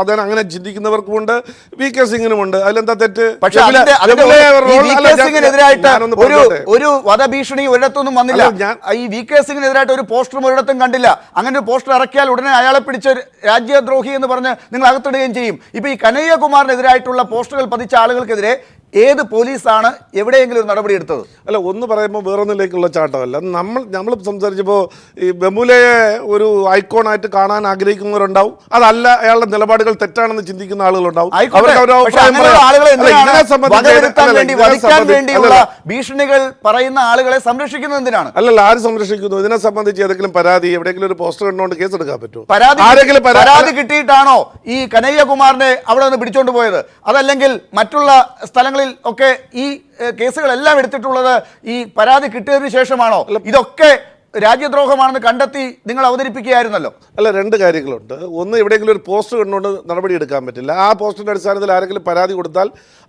അതിന് അങ്ങനെ ചിന്തിക്കുന്നവർക്കുമുണ്ട്, VK സിംഗിനുമുണ്ട്. അതിലെന്താ തെറ്റ്? പക്ഷേ ഒരു വധഭീഷണി ഒരിടത്തൊന്നും വന്നില്ല. ഈ VK സിംഗിനെതിരായിട്ട് ഒരു പോസ്റ്ററും ഒരിടത്തും കണ്ടില്ല. അങ്ങനെ ഒരു പോസ്റ്റർ ഇറക്കിയാൽ ഉടനെ അയാളെ പിടിച്ച് രാജ്യദ്രോഹി എന്ന് പറഞ്ഞ് നിങ്ങൾ അകത്തിടുകയും ചെയ്യും. ഇപ്പൊ ഈ കനയ്യകുമാറിനെതിരായിട്ടുള്ള പോസ്റ്ററുകൾ പതിച്ച ആളുകൾക്കെതിരെ ഏത് പോലീസാണ് എവിടെയെങ്കിലും ഒരു നടപടി എടുത്തത്? അല്ല, ഒന്ന് പറയുമ്പോൾ വേറൊന്നിലേക്കുള്ള ചാട്ടമല്ല. നമ്മൾ സംസാരിച്ചപ്പോൾ ഈ ബമുലയെ ഒരു ഐക്കോണായിട്ട് കാണാൻ ആഗ്രഹിക്കുന്നവരുണ്ടാവും, അതല്ല അയാളുടെ നിലപാടുകൾ തെറ്റാണെന്ന് ചിന്തിക്കുന്ന ആളുകളുണ്ടാവും. ഭീഷണികൾ പറയുന്ന ആളുകളെ സംരക്ഷിക്കുന്നത് എന്തിനാണ്? അല്ലല്ല, ആര് സംരക്ഷിക്കുന്നു? ഇതിനെ സംബന്ധിച്ച് ഏതെങ്കിലും പരാതി, എവിടെയെങ്കിലും ഒരു പോസ്റ്റർ കണ്ടുകൊണ്ട് കേസെടുക്കാൻ പറ്റുമോ? പരാതി കിട്ടിയിട്ടാണോ ഈ കനയ്യകുമാറിനെ അവിടെ നിന്ന് പിടിച്ചോണ്ട് പോയത്? അതല്ലെങ്കിൽ മറ്റുള്ള സ്ഥലങ്ങളിൽ ഒക്കെ ഈ കേസുകളെല്ലാം എടുത്തിട്ടുള്ളത് ഈ പരാതി കിട്ടിയതിനു ശേഷമാണോ? ഇതൊക്കെ രാജ്യദ്രോഹമാണെന്ന് കണ്ടെത്തി നിങ്ങൾ അവതരിപ്പിക്കുകയായിരുന്നല്ലോ. അല്ല, രണ്ട് കാര്യങ്ങളുണ്ട്. ഒന്ന്, എവിടെയെങ്കിലും ഒരു പോസ്റ്റർ കണ്ടുകൊണ്ട് നടപടി എടുക്കാൻ പറ്റില്ല. ആ പോസ്റ്ററിൻ്റെ അടിസ്ഥാനത്തിൽ ആരെങ്കിലും പരാതി കൊടുത്താൽ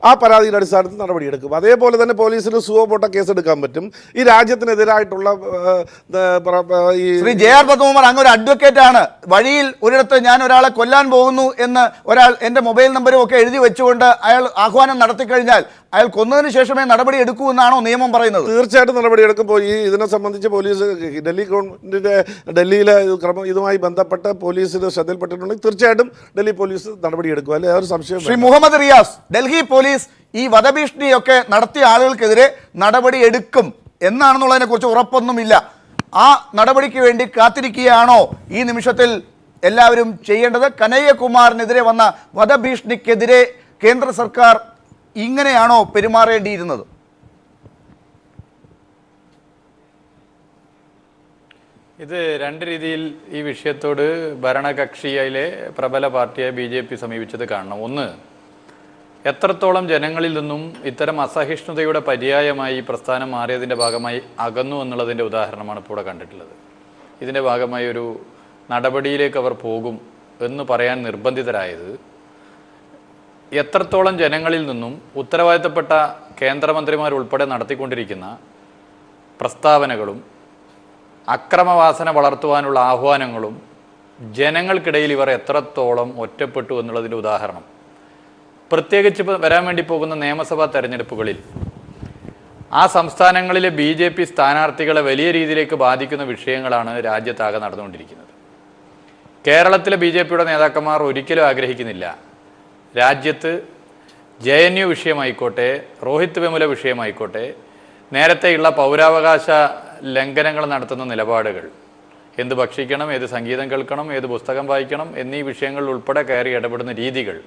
ആ പരാതിയുടെ അടിസ്ഥാനത്തിൽ നടപടിയെടുക്കും. അതേപോലെ തന്നെ പോലീസിന് സുവോപോട്ട കേസെടുക്കാൻ പറ്റും. ഈ രാജ്യത്തിനെതിരായിട്ടുള്ള ഈ ശ്രീ JR പത്മകുമാർ, അങ്ങ് ഒരു അഡ്വക്കേറ്റ് ആണ്. വഴിയിൽ ഒരിടത്ത് ഞാൻ ഒരാളെ കൊല്ലാൻ പോകുന്നു എന്ന് ഒരാൾ എൻ്റെ മൊബൈൽ നമ്പരും ഒക്കെ എഴുതി വെച്ചുകൊണ്ട് അയാൾ ആഹ്വാനം നടത്തിക്കഴിഞ്ഞാൽ അയാൾ കൊന്നതിന് ശേഷമേ നടപടി എടുക്കൂ എന്നാണോ നിയമം പറയുന്നത്? തീർച്ചയായിട്ടും നടപടിയെടുക്കുമ്പോൾ ഈ ഇതിനെ സംബന്ധിച്ച് പോലീസ് ഡൽഹി ഗവൺമെൻറ്റിൻ്റെ ഡൽഹിയിലെ ഇതുമായി ബന്ധപ്പെട്ട പോലീസിന് ശ്രദ്ധയിൽപ്പെട്ടിട്ടുണ്ടെങ്കിൽ തീർച്ചയായിട്ടും ഡൽഹി പോലീസ് നടപടിയെടുക്കും. അല്ലെ, ഒരു സംശയം. ശ്രീ മുഹമ്മദ് റിയാസ്, ഡൽഹി പോലീസ് ഈ വധഭീഷണിയൊക്കെ നടത്തിയ ആളുകൾക്കെതിരെ നടപടി എടുക്കും എന്നാണെന്നുള്ളതിനെ കുറിച്ച് ഉറപ്പൊന്നുമില്ല. ആ നടപടിക്ക് വേണ്ടി കാത്തിരിക്കുകയാണോ ഈ നിമിഷത്തിൽ എല്ലാവരും ചെയ്യേണ്ടത്? കനയ്യകുമാറിനെതിരെ വന്ന വധഭീഷണിക്കെതിരെ കേന്ദ്ര സർക്കാർ ഇങ്ങനെയാണോ പെരുമാറേണ്ടിയിരുന്നത്? ഇത് രണ്ട് രീതിയിൽ ഈ വിഷയത്തോട് ഭരണകക്ഷിയിലെ പ്രബല പാർട്ടിയായ BJP സമീപിച്ചത് കാണണം. ഒന്ന്, എത്രത്തോളം ജനങ്ങളിൽ നിന്നും ഇത്തരം അസഹിഷ്ണുതയുടെ പര്യായമായി ഈ പ്രസ്ഥാനം മാറിയതിൻ്റെ ഭാഗമായി അകന്നു എന്നുള്ളതിൻ്റെ ഉദാഹരണമാണ് ഇപ്പോൾ ഇവിടെ കണ്ടിട്ടുള്ളത്. ഇതിൻ്റെ ഭാഗമായി ഒരു നടപടിയിലേക്ക് അവർ പോകും എന്ന് പറയാൻ നിർബന്ധിതരായത് എത്രത്തോളം ജനങ്ങളിൽ നിന്നും ഉത്തരവാദിത്തപ്പെട്ട കേന്ദ്രമന്ത്രിമാരുൾപ്പെടെ നടത്തിക്കൊണ്ടിരിക്കുന്ന പ്രസ്താവനകളും അക്രമവാസന വളർത്തുവാനുള്ള ആഹ്വാനങ്ങളും ജനങ്ങൾക്കിടയിൽ ഇവർ എത്രത്തോളം ഒറ്റപ്പെട്ടു എന്നുള്ളതിൻ്റെ ഉദാഹരണം. പ്രത്യേകിച്ച് വരാൻ വേണ്ടി പോകുന്ന നിയമസഭാ തെരഞ്ഞെടുപ്പുകളിൽ ആ സംസ്ഥാനങ്ങളിലെ BJP സ്ഥാനാർത്ഥികളെ വലിയ രീതിയിലേക്ക് ബാധിക്കുന്ന വിഷയങ്ങളാണ് രാജ്യത്താകെ നടന്നുകൊണ്ടിരിക്കുന്നത്. കേരളത്തിലെ BJPയുടെ നേതാക്കന്മാർ ഒരിക്കലും ആഗ്രഹിക്കുന്നില്ല രാജ്യത്ത് JNU വിഷയമായിക്കോട്ടെ, രോഹിത് വെമുല വിഷയമായിക്കോട്ടെ, നേരത്തെയുള്ള പൗരാവകാശ ലംഘനങ്ങൾ നടത്തുന്ന നിലപാടുകൾ, എന്ത് ഭക്ഷിക്കണം, ഏത് സംഗീതം കേൾക്കണം, ഏത് പുസ്തകം വായിക്കണം എന്നീ വിഷയങ്ങളിൽ ഉൾപ്പെടെ കയറി ഇടപെടുന്ന രീതികൾ,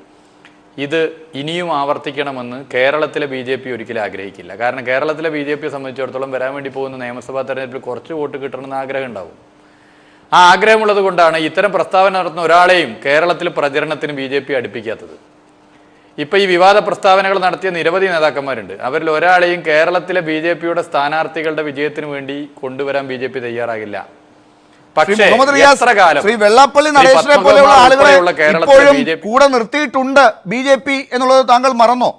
ഇത് ഇനിയും ആവർത്തിക്കണമെന്ന് കേരളത്തിലെ BJP ഒരിക്കലും ആഗ്രഹിക്കില്ല. കാരണം കേരളത്തിലെ BJPയെ സംബന്ധിച്ചിടത്തോളം വരാൻ വേണ്ടി പോകുന്ന നിയമസഭാ തെരഞ്ഞെടുപ്പിൽ കുറച്ച് വോട്ട് കിട്ടണമെന്ന് ആഗ്രഹം ഉണ്ടാവും. ആ ആഗ്രഹമുള്ളത് കൊണ്ടാണ് ഇത്തരം പ്രസ്താവന നടത്തുന്ന ഒരാളെയും കേരളത്തിൽ പ്രചരണത്തിന് BJP അടുപ്പിക്കാത്തത്. ഇപ്പം ഈ വിവാദ പ്രസ്താവനകൾ നടത്തിയ നിരവധി നേതാക്കന്മാരുണ്ട്. അവരിൽ ഒരാളെയും കേരളത്തിലെ BJPയുടെ സ്ഥാനാർത്ഥികളുടെ വിജയത്തിന് വേണ്ടി കൊണ്ടുവരാൻ BJP തയ്യാറാകില്ല. പക്ഷേ എത്ര കാലം ശ്രീ വെള്ളാപ്പള്ളി നടേശനെ പോലെയുള്ള ആളുകളെ ഇപ്പോഴും കൂടെ നിർത്തിയിട്ടുണ്ട് BJP എന്നുള്ളത് താങ്കൾ മറന്നോ?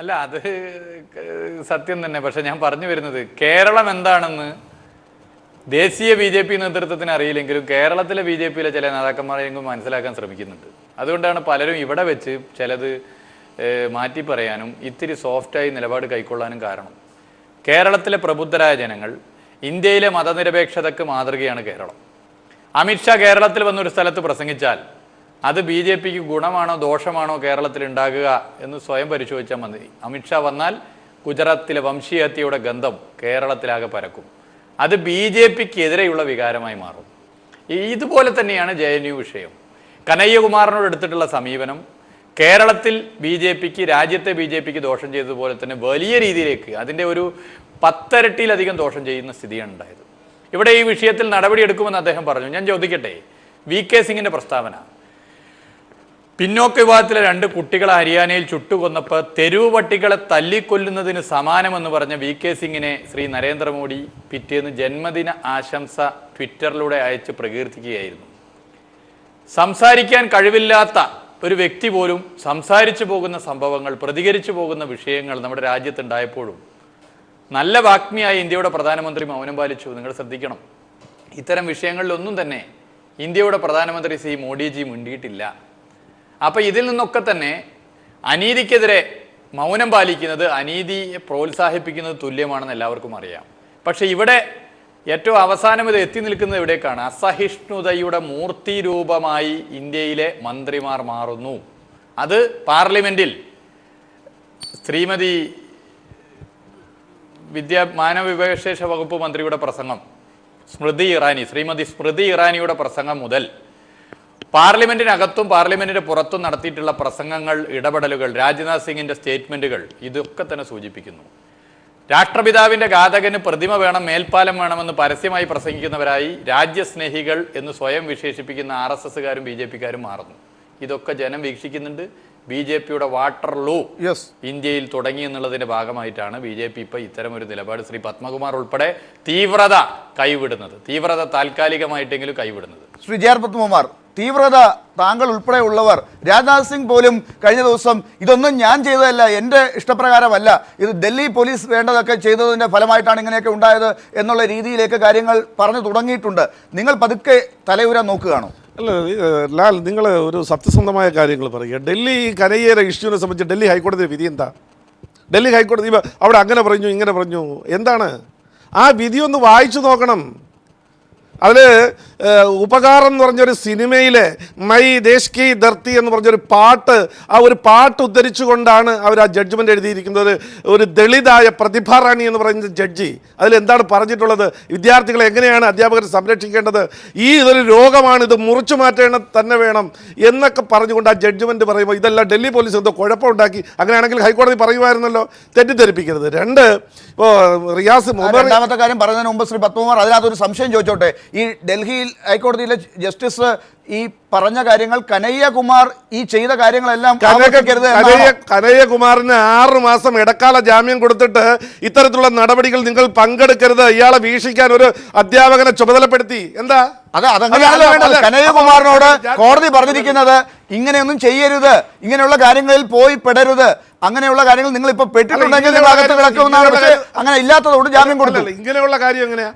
അല്ല, അത് സത്യം തന്നെ. പക്ഷെ ഞാൻ പറഞ്ഞു വരുന്നത്, കേരളം എന്താണെന്ന് ദേശീയ BJP നേതൃത്വത്തിന് അറിയില്ലെങ്കിലും കേരളത്തിലെ BJPയിലെ ചില നേതാക്കന്മാരെങ്കിലും മനസ്സിലാക്കാൻ ശ്രമിക്കുന്നുണ്ട്. അതുകൊണ്ടാണ് പലരും ഇവിടെ വെച്ച് ചിലത് മാറ്റി പറയാനും ഇത്തിരി സോഫ്റ്റായി നിലപാട് കൈക്കൊള്ളാനും കാരണം. കേരളത്തിലെ പ്രബുദ്ധരായ ജനങ്ങൾ, ഇന്ത്യയിലെ മതനിരപേക്ഷതയ്ക്ക് മാതൃകയാണ് കേരളം. അമിത്ഷാ കേരളത്തിൽ വന്നൊരു സ്ഥലത്ത് പ്രസംഗിച്ചാൽ അത് BJPക്ക് ഗുണമാണോ ദോഷമാണോ കേരളത്തിൽ ഉണ്ടാകുക എന്ന് സ്വയം പരിശോധിച്ചാൽ മതി. അമിത്ഷാ വന്നാൽ ഗുജറാത്തിലെ വംശീയഹത്യയുടെ ഗന്ധം കേരളത്തിലാകെ പരക്കും. അത് BJPക്ക് എതിരെയുള്ള വികാരമായി മാറും. ഇതുപോലെ തന്നെയാണ് JNU വിഷയം. കനയ്യകുമാറിനോട് എടുത്തിട്ടുള്ള സമീപനം കേരളത്തിൽ BJPക്ക്, രാജ്യത്തെ BJPക്ക് ദോഷം ചെയ്തതുപോലെ തന്നെ വലിയ രീതിയിലേക്ക് അതിൻ്റെ ഒരു 10 ഇരട്ടിയിലധികം ദോഷം ചെയ്യുന്ന സ്ഥിതിയാണ് ഉണ്ടായത്. ഇവിടെ ഈ വിഷയത്തിൽ നടപടിയെടുക്കുമെന്ന് അദ്ദേഹം പറഞ്ഞു. ഞാൻ ചോദിക്കട്ടെ, VK സിംഗിൻ്റെ പ്രസ്താവന, പിന്നോക്ക വിഭാഗത്തിലെ 2 കുട്ടികളെ ഹരിയാനയിൽ ചുട്ടുകൊന്നപ്പോൾ തെരുവ് പട്ടികളെ തല്ലിക്കൊല്ലുന്നതിന് സമാനമെന്ന് പറഞ്ഞ VK സിംഗിനെ ശ്രീ നരേന്ദ്രമോദി പിറ്റേന്ന് ജന്മദിന ആശംസ ട്വിറ്ററിലൂടെ അയച്ച് പ്രകീർത്തിക്കുകയായിരുന്നു. സംസാരിക്കാൻ കഴിവില്ലാത്ത ഒരു വ്യക്തി പോലും സംസാരിച്ചു പോകുന്ന സംഭവങ്ങൾ, പ്രതികരിച്ചു പോകുന്ന വിഷയങ്ങൾ നമ്മുടെ രാജ്യത്തുണ്ടായപ്പോഴും നല്ല വാഗ്മിയായ ഇന്ത്യയുടെ പ്രധാനമന്ത്രി മൗനം പാലിച്ചു. നിങ്ങൾ ശ്രദ്ധിക്കണം, ഇത്തരം വിഷയങ്ങളിലൊന്നും തന്നെ ഇന്ത്യയുടെ പ്രധാനമന്ത്രി ശ്രീ മോഡിജി മിണ്ടിയിട്ടില്ല. അപ്പം ഇതിൽ നിന്നൊക്കെ തന്നെ അനീതിക്കെതിരെ മൗനം പാലിക്കുന്നത് അനീതിയെ പ്രോത്സാഹിപ്പിക്കുന്നത് തുല്യമാണെന്ന് എല്ലാവർക്കും അറിയാം. പക്ഷെ ഇവിടെ ഏറ്റവും അവസാനം ഇത് എത്തി നിൽക്കുന്നത് എവിടേക്കാണ്? അസഹിഷ്ണുതയുടെ മൂർത്തി രൂപമായി ഇന്ത്യയിലെ മന്ത്രിമാർ മാറുന്നു. അത് പാർലമെന്റിൽ ശ്രീമതി മാനവവിഭവശേഷ വകുപ്പ് മന്ത്രിയുടെ പ്രസംഗം, ശ്രീമതി സ്മൃതി ഇറാനിയുടെ പ്രസംഗം മുതൽ പാർലമെന്റിനകത്തും പാർലമെന്റിന്റെ പുറത്തും നടത്തിയിട്ടുള്ള പ്രസംഗങ്ങൾ, ഇടപെടലുകൾ, രാജ്നാഥ് സിംഗിന്റെ സ്റ്റേറ്റ്മെന്റുകൾ ഇതൊക്കെ തന്നെ സൂചിപ്പിക്കുന്നു. രാഷ്ട്രപിതാവിന്റെ ഘാതകന് പ്രതിമ വേണം, മേൽപ്പാലം വേണമെന്ന് പരസ്യമായി പ്രസംഗിക്കുന്നവരായി രാജ്യസ്നേഹികൾ എന്ന് സ്വയം വിശേഷിപ്പിക്കുന്ന RSSകാരും BJPക്കാരും മാറുന്നു. ഇതൊക്കെ ജനം വീക്ഷിക്കുന്നുണ്ട്. BJPയുടെ വാട്ടർ ലൂ ഇന്ത്യയിൽ തുടങ്ങി എന്നുള്ളതിന്റെ ഭാഗമായിട്ടാണ് BJP ഇപ്പൊ ഇത്തരം ഒരു നിലപാട്, ശ്രീ പത്മകുമാർ ഉൾപ്പെടെ തീവ്രത കൈവിടുന്നത്, തീവ്രത താൽക്കാലികമായിട്ടെങ്കിലും കൈവിടുന്നത്. ശ്രീ JR പത്മകുമാർ, തീവ്രത താങ്കൾ ഉൾപ്പെടെ ഉള്ളവർ, രാജ്നാഥ് സിംഗ് പോലും കഴിഞ്ഞ ദിവസം ഇതൊന്നും ഞാൻ ചെയ്തതല്ല, എൻ്റെ ഇഷ്ടപ്രകാരമല്ല, ഇത് ഡൽഹി പോലീസ് വേണ്ടതൊക്കെ ചെയ്തതിൻ്റെ ഫലമായിട്ടാണ് ഇങ്ങനെയൊക്കെ ഉണ്ടായത് എന്നുള്ള രീതിയിലേക്ക് കാര്യങ്ങൾ പറഞ്ഞു തുടങ്ങിയിട്ടുണ്ട്. നിങ്ങൾ പതുക്കെ തലയുരാൻ നോക്കുകയാണോ? അല്ല ലാൽ, നിങ്ങൾ ഒരു സത്യസന്ധമായ കാര്യങ്ങൾ പറയുക. ഡൽഹി കനയ്യര ഇഷ്യൂവിനെ സംബന്ധിച്ച് ഡൽഹി ഹൈക്കോടതി വിധി എന്താ? ഡൽഹി ഹൈക്കോടതി അവിടെ അങ്ങനെ പറഞ്ഞു, ഇങ്ങനെ പറഞ്ഞു, എന്താണ് ആ വിധി? ഒന്ന് വായിച്ചു നോക്കണം. അതിൽ ഉപകാരം എന്ന് പറഞ്ഞൊരു സിനിമയിലെ മൈ ദേശ് കി ധർത്തി എന്ന് പറഞ്ഞൊരു പാട്ട്, ആ ഒരു പാട്ട് ഉദ്ധരിച്ചുകൊണ്ടാണ് അവർ ആ ജഡ്ജ്മെൻ്റ് എഴുതിയിരിക്കുന്നത്. ഒരു ദളിതായ പ്രതിഭാറാണി എന്ന് പറയുന്ന ജഡ്ജി അതിലെന്താണ് പറഞ്ഞിട്ടുള്ളത്? വിദ്യാർത്ഥികളെ എങ്ങനെയാണ് അധ്യാപകർ സംരക്ഷിക്കേണ്ടത്, ഇതൊരു രോഗമാണ്, ഇത് മുറിച്ചു മാറ്റേണ്ട തന്നെ വേണം എന്നൊക്കെ പറഞ്ഞുകൊണ്ട് ആ ജഡ്ജ്മെൻറ്റ് പറയുമ്പോൾ ഇതെല്ലാം ഡൽഹി പോലീസ് എന്തോ കുഴപ്പമുണ്ടാക്കി. അങ്ങനെയാണെങ്കിൽ ഹൈക്കോടതി പറയുമായിരുന്നല്ലോ, തെറ്റിദ്ധരിപ്പിക്കരുത്. 2, ഇപ്പോൾ റിയാസ്, രണ്ടാമത്തെ കാര്യം പറയുന്നതിന് മുമ്പ് ശ്രീ പത്മകുമാർ അതിനകത്തൊരു സംശയം ചോദിച്ചോട്ടെ. ഈ ഡൽഹിയിൽ ഹൈക്കോടതിയിലെ ജസ്റ്റിസ് ഈ പറഞ്ഞ കാര്യങ്ങൾ കനയ്യകുമാർ ഈ ചെയ്ത കാര്യങ്ങളെല്ലാം ആവർത്തിക്കരുത് എന്നാണോ? കനയ്യകുമാറിന് 6 മാസം ഇടക്കാല ജാമ്യം കൊടുത്തിട്ട് ഇത്തരത്തിലുള്ള നടപടികൾ നിങ്ങൾ പങ്കെടുക്കരുത്, ഇയാളെ വീക്ഷിക്കാൻ ഒരു അധ്യാപകനെ ചുമതലപ്പെടുത്തി. എന്താ അതങ്ങനെയാണല്ലോ വേണ്ടത്. കനയ്യകുമാറിനോട് കോടതി പറഞ്ഞിരിക്കുന്നത് ഇങ്ങനെയൊന്നും ചെയ്യരുത്, ഇങ്ങനെയുള്ള കാര്യങ്ങളിൽ പോയി പെടരുത്, അങ്ങനെയുള്ള കാര്യങ്ങൾ നിങ്ങൾ ഇപ്പൊ പെട്ടിട്ടുണ്ടെങ്കിൽ നിങ്ങൾ അകത്ത് കിടക്കുമെന്നാണ്. പക്ഷേ അങ്ങനെ ഇല്ലാത്തതുകൊണ്ട് ജാമ്യം കൊടുത്തു. ഇങ്ങനെയുള്ള കാര്യം എങ്ങനെയാ?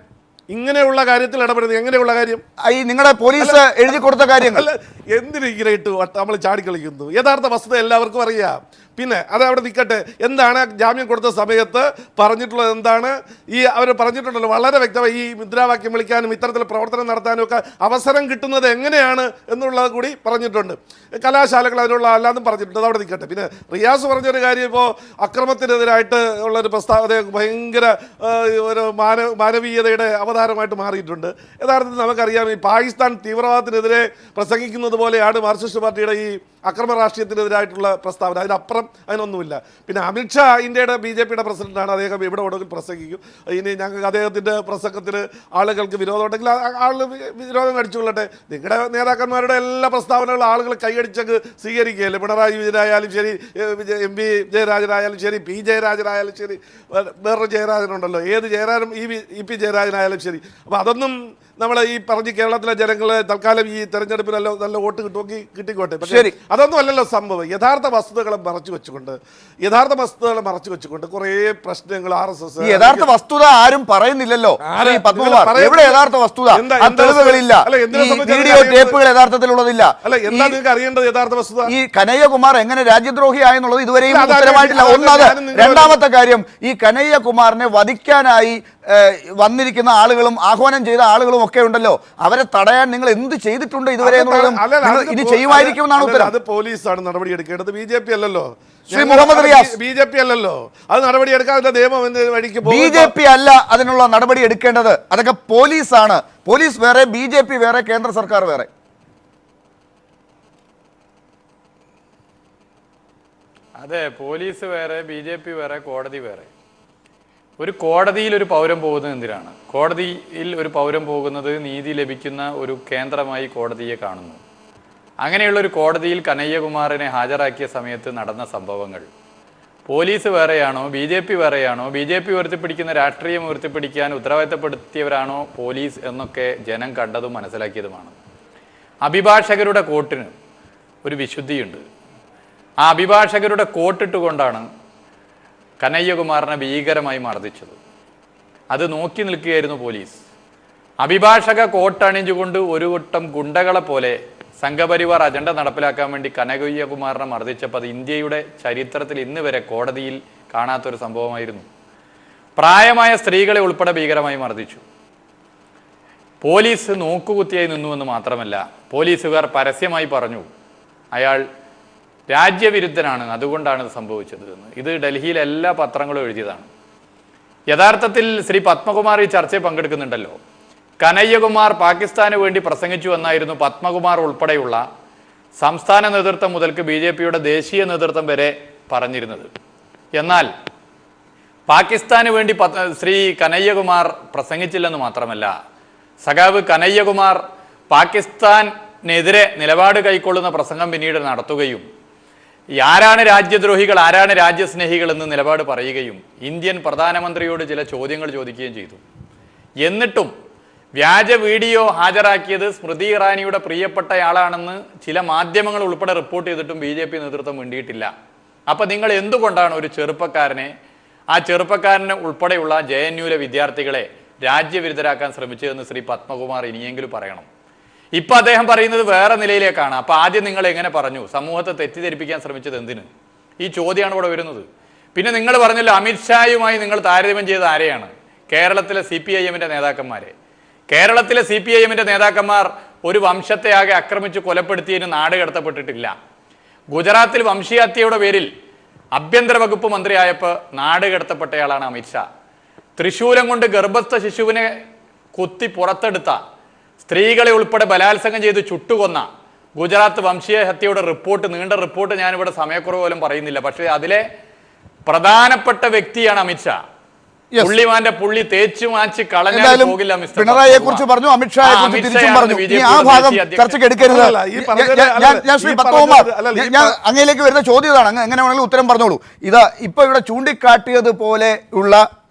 ഇങ്ങനെയുള്ള കാര്യത്തിൽ ഇടപെടുന്നത് എങ്ങനെയുള്ള കാര്യം? ഈ നിങ്ങളുടെ പോലീസ് എഴുതി കൊടുത്ത കാര്യങ്ങൾ എന്തിനു ഇങ്ങനെ ഇട്ട് നമ്മൾ ചാടിക്കളിക്കുന്നു? യഥാർത്ഥ വസ്തുത എല്ലാവർക്കും അറിയാം. പിന്നെ അത് അവിടെ നിൽക്കട്ടെ. എന്താണ് ജാമ്യം കൊടുത്ത സമയത്ത് പറഞ്ഞിട്ടുള്ളത്? എന്താണ് അവർ പറഞ്ഞിട്ടുണ്ടല്ലോ വളരെ വ്യക്തമായി, ഈ മുദ്രാവാക്യം വിളിക്കാനും ഇത്തരത്തിൽ പ്രവർത്തനം നടത്താനും ഒക്കെ അവസരം കിട്ടുന്നത് എങ്ങനെയാണ് എന്നുള്ളത് കൂടി പറഞ്ഞിട്ടുണ്ട്. കലാശാലകൾ അതിനുള്ള അല്ലാന്നും പറഞ്ഞിട്ടുണ്ട്. അത് അവിടെ നിൽക്കട്ടെ. പിന്നെ റിയാസ് പറഞ്ഞൊരു കാര്യം, ഇപ്പോൾ അക്രമത്തിനെതിരായിട്ട് ഉള്ളൊരു പ്രസ്താവന ഭയങ്കര ഒരു മാനവീയതയുടെ അവതാരമായിട്ട് മാറിയിട്ടുണ്ട്. യഥാർത്ഥത്തിൽ നമുക്കറിയാം, ഈ പാകിസ്ഥാൻ തീവ്രവാദത്തിനെതിരെ പ്രസംഗിക്കുന്നത് പോലെയാണ് മാർക്സിസ്റ്റ് പാർട്ടിയുടെ ഈ അക്രമ രാഷ്ട്രീയത്തിനെതിരായിട്ടുള്ള പ്രസ്താവന. അതിനപ്പുറം അതിനൊന്നുമില്ല. പിന്നെ അമിത്ഷാ ഇന്ത്യയുടെ BJP പ്രസിഡന്റാണ്. അദ്ദേഹം ഇവിടെ ഉണ്ടെങ്കിൽ പ്രസംഗിക്കും. ഇനി ഞങ്ങൾക്ക് അദ്ദേഹത്തിൻ്റെ പ്രസംഗത്തിന് ആളുകൾക്ക് വിരോധം ഉണ്ടെങ്കിൽ ആളുകൾ വിരോധം അടിച്ചുകൊള്ളട്ടെ. നിങ്ങളുടെ നേതാക്കന്മാരുടെ എല്ലാ പ്രസ്താവനകളും ആളുകൾ കൈയടിച്ചങ്ങ് സ്വീകരിക്കുകയല്ലേ. പിണറായി വിജയനായാലും ശരി, MP ജയരാജനായാലും ശരി, P ജയരാജനായാലും ശരി, വേറൊരു ജയരാജനുണ്ടല്ലോ, ഏത് ജയരാജനും EP ജയരാജനായാലും ശരി. അപ്പോൾ അതൊന്നും നമ്മൾ ഈ പറഞ്ഞ് കേരളത്തിലെ ജനങ്ങളെ തൽക്കാലം ഈ തെരഞ്ഞെടുപ്പിൽ നല്ല വോട്ട് കിട്ടിക്കോട്ടെ. പക്ഷേ അതൊന്നും അല്ലല്ലോ സംഭവം. യഥാർത്ഥ വസ്തുതകളെ മറച്ചു വെച്ചുകൊണ്ട് കുറേ പ്രശ്നങ്ങൾ RSS. യഥാർത്ഥ വസ്തുത ആരും പറയുന്നില്ലല്ലോ. എവിടെ യഥാർത്ഥ വസ്തുത? തെളിവുകളില്ല, വീഡിയോ ടേപ്പുകൾ യഥാർത്ഥത്തിലുള്ളതില്ല. അല്ല, എന്താ നിങ്ങൾക്ക് അറിയേണ്ടത് യഥാർത്ഥ വസ്തുത? ഈ കനയ്യകുമാർ എങ്ങനെ രാജ്യദ്രോഹിയായെന്നുള്ളത് ഇതുവരെയും ഉത്തരമായിട്ടില്ല. ഒന്നത്. രണ്ടാമത്തെ കാര്യം, ഈ കനയ്യകുമാറിനെ വധിക്കാനായി വന്നിരിക്കുന്ന ആളുകളും ആഹ്വാനം ചെയ്ത ആളുകളും ഒക്കെ ഉണ്ടല്ലോ, അവരെ തടയാൻ നിങ്ങൾ എന്ത് ചെയ്തിട്ടുണ്ട് ഇതുവരെ എന്നുള്ളതും ഇനി ചെയ്യുമായിരിക്കും എന്നാണ് ഉത്തരം. അത് പോലീസാണ് നടപടി എടുക്കേണ്ടത്, BJP അല്ലല്ലോ. ശ്രീ മുഹമ്മദ് റിയാസ്, BJP അല്ലല്ലോ അത് നടപടി എടുക്കാൻ നിയമം വഴിക്ക്. BJP അല്ല അതിനുള്ള നടപടി എടുക്കേണ്ടത്, അതൊക്കെ പോലീസാണ്. പോലീസ് വേറെ, BJP വേറെ, കേന്ദ്ര സർക്കാർ വേറെ. അതെ, പോലീസ് വേറെ, BJP വേറെ, കോടതി വേറെ. ഒരു കോടതിയിൽ ഒരു പൗരൻ പോകുന്നത് എന്തിനാണ്? കോടതിയിൽ ഒരു പൗരൻ പോകുന്നത് നീതി ലഭിക്കുന്ന ഒരു കേന്ദ്രമായി കോടതിയെ കാണുന്നു. അങ്ങനെയുള്ളൊരു കോടതിയിൽ കനയ്യകുമാറിനെ ഹാജരാക്കിയ സമയത്ത് നടന്ന സംഭവങ്ങൾ പോലീസ് വേറെയാണോ, BJP വേറെയാണോ, BJP ഉയർത്തിപ്പിടിക്കുന്ന രാഷ്ട്രീയം ഉയർത്തിപ്പിടിക്കാൻ ഉത്തരവാദിത്തപ്പെടുത്തിയവരാണോ പോലീസ് എന്നൊക്കെ ജനം കണ്ടതും മനസ്സിലാക്കിയതുമാണ്. അഭിഭാഷകരുടെ കോട്ടിന് ഒരു വിശുദ്ധിയുണ്ട്. ആ അഭിഭാഷകരുടെ കോട്ടിട്ടുകൊണ്ടാണ് കനയ്യകുമാറിനെ ഭീകരമായി മർദ്ദിച്ചത്. അത് നോക്കി നിൽക്കുകയായിരുന്നു പോലീസ്. അഭിഭാഷക കോട്ടണിഞ്ഞുകൊണ്ട് ഒരു കൂട്ടം ഗുണ്ടകളെ പോലെ സംഘപരിവാർ അജണ്ട നടപ്പിലാക്കാൻ വേണ്ടി കനയ്യകുമാറിനെ മർദ്ദിച്ചപ്പോൾ അത് ഇന്ത്യയുടെ ചരിത്രത്തിൽ ഇന്ന് വരെ കോടതിയിൽ കാണാത്തൊരു സംഭവമായിരുന്നു. പ്രായമായ സ്ത്രീകളെ ഉൾപ്പെടെ ഭീകരമായി മർദ്ദിച്ചു. പോലീസ് നോക്കുകുത്തിയായി നിന്നുവെന്ന് മാത്രമല്ല, പോലീസുകാർ പരസ്യമായി പറഞ്ഞു അയാൾ രാജ്യവിരുദ്ധനാണ്, അതുകൊണ്ടാണ് ഇത് സംഭവിച്ചത് എന്ന്. ഇത് ഡൽഹിയിലെ എല്ലാ പത്രങ്ങളും എഴുതിയതാണ്. യഥാർത്ഥത്തിൽ ശ്രീ പത്മകുമാർ ഈ ചർച്ചയിൽ പങ്കെടുക്കുന്നുണ്ടല്ലോ. കനയ്യകുമാർ പാകിസ്ഥാന് വേണ്ടി പ്രസംഗിച്ചു എന്നായിരുന്നു പത്മകുമാർ ഉൾപ്പെടെയുള്ള സംസ്ഥാന നേതൃത്വം മുതൽക്ക് BJPയുടെ ദേശീയ നേതൃത്വം വരെ പറഞ്ഞിരുന്നത്. എന്നാൽ പാകിസ്ഥാന് വേണ്ടി ശ്രീ കനയ്യകുമാർ പ്രസംഗിച്ചില്ലെന്ന് മാത്രമല്ല, സഖാവ് കനയ്യകുമാർ പാകിസ്ഥാനെതിരെ നിലപാട് കൈക്കൊള്ളുന്ന പ്രസംഗം പിന്നീട് നടത്തുകയും ആരാണ് രാജ്യദ്രോഹികൾ, ആരാണ് രാജ്യസ്നേഹികൾ എന്ന് നിലപാട് പറയുകയും ഇന്ത്യൻ പ്രധാനമന്ത്രിയോട് ചില ചോദ്യങ്ങൾ ചോദിക്കുകയും ചെയ്തു. എന്നിട്ടും വ്യാജ വീഡിയോ ഹാജരാക്കിയത് സ്മൃതി ഇറാനിയുടെ പ്രിയപ്പെട്ടയാളാണെന്ന് ചില മാധ്യമങ്ങൾ ഉൾപ്പെടെ റിപ്പോർട്ട് ചെയ്തിട്ടും BJP നേതൃത്വം വേണ്ടിയിട്ടില്ല. അപ്പം നിങ്ങൾ എന്തുകൊണ്ടാണ് ഒരു ചെറുപ്പക്കാരനെ, ആ ചെറുപ്പക്കാരനെ ഉൾപ്പെടെയുള്ള JNUവിലെ വിദ്യാർത്ഥികളെ രാജ്യവിരുദ്ധരാക്കാൻ ശ്രമിച്ചതെന്ന് ശ്രീ പത്മകുമാർ ഇനിയെങ്കിലും പറയണം. ഇപ്പം അദ്ദേഹം പറയുന്നത് വേറെ നിലയിലേക്കാണ്. അപ്പം ആദ്യം നിങ്ങൾ എങ്ങനെ പറഞ്ഞു, സമൂഹത്തെ തെറ്റിദ്ധരിപ്പിക്കാൻ ശ്രമിച്ചത് എന്തിന്? ഈ ചോദ്യമാണ് ഇവിടെ വരുന്നത്. പിന്നെ നിങ്ങൾ പറഞ്ഞല്ലോ അമിത്ഷായുമായി നിങ്ങൾ താരതമ്യം ചെയ്ത് ആരെയാണ്? കേരളത്തിലെ CPIMന്റെ നേതാക്കന്മാരെ. കേരളത്തിലെ CPIMന്റെ നേതാക്കന്മാർ ഒരു വംശത്തെ ആകെ ആക്രമിച്ച് കൊലപ്പെടുത്തിയതിന് നാട് കടത്തപ്പെട്ടിട്ടില്ല. ഗുജറാത്തിൽ വംശീയഹത്യയുടെ പേരിൽ ആഭ്യന്തര വകുപ്പ് മന്ത്രിയായപ്പോൾ നാട് കടത്തപ്പെട്ടയാളാണ് അമിത്ഷാ. തൃശൂലം കൊണ്ട് ഗർഭസ്ഥ ശിശുവിനെ കുത്തി പുറത്തെടുത്ത, സ്ത്രീകളെ ഉൾപ്പെടെ ബലാത്സംഗം ചെയ്ത് ചുട്ടുകൊന്ന ഗുജറാത്ത് വംശീയ ഹത്യയുടെ റിപ്പോർട്ട്, നീണ്ട റിപ്പോർട്ട് ഞാനിവിടെ സമയക്കുറവ് പോലും പറയുന്നില്ല. പക്ഷേ അതിലെ പ്രധാനപ്പെട്ട വ്യക്തിയാണ് അമിത്ഷാ. പുള്ളിമാന്റെ പുള്ളി തേച്ചു മാച്ച് കളഞ്ഞാൽ എന്തായാലും പോകില്ല മിസ്റ്റർ പിണറായിയെ കുറിച്ച് പറഞ്ഞു, അമിത്ഷായെ കുറിച്ച് തിരിച്ചും പറഞ്ഞു. ഇനി ആ ഭാഗം ചർച്ചയ്ക്ക് എടുക്കരുത്. ഞാൻ ശ്രീ പത്മകുമാർ, ഞാൻ അങ്ങയിലേക്ക് വരുന്ന ചോദ്യം ഇതാണ്, അങ്ങ് എങ്ങനെ വേണമെങ്കിലും ഉത്തരം പറഞ്ഞോളൂ. ഇതാ ഇപ്പൊ ഇവിടെ ചൂണ്ടിക്കാട്ടിയതുപോലെ ഉള്ള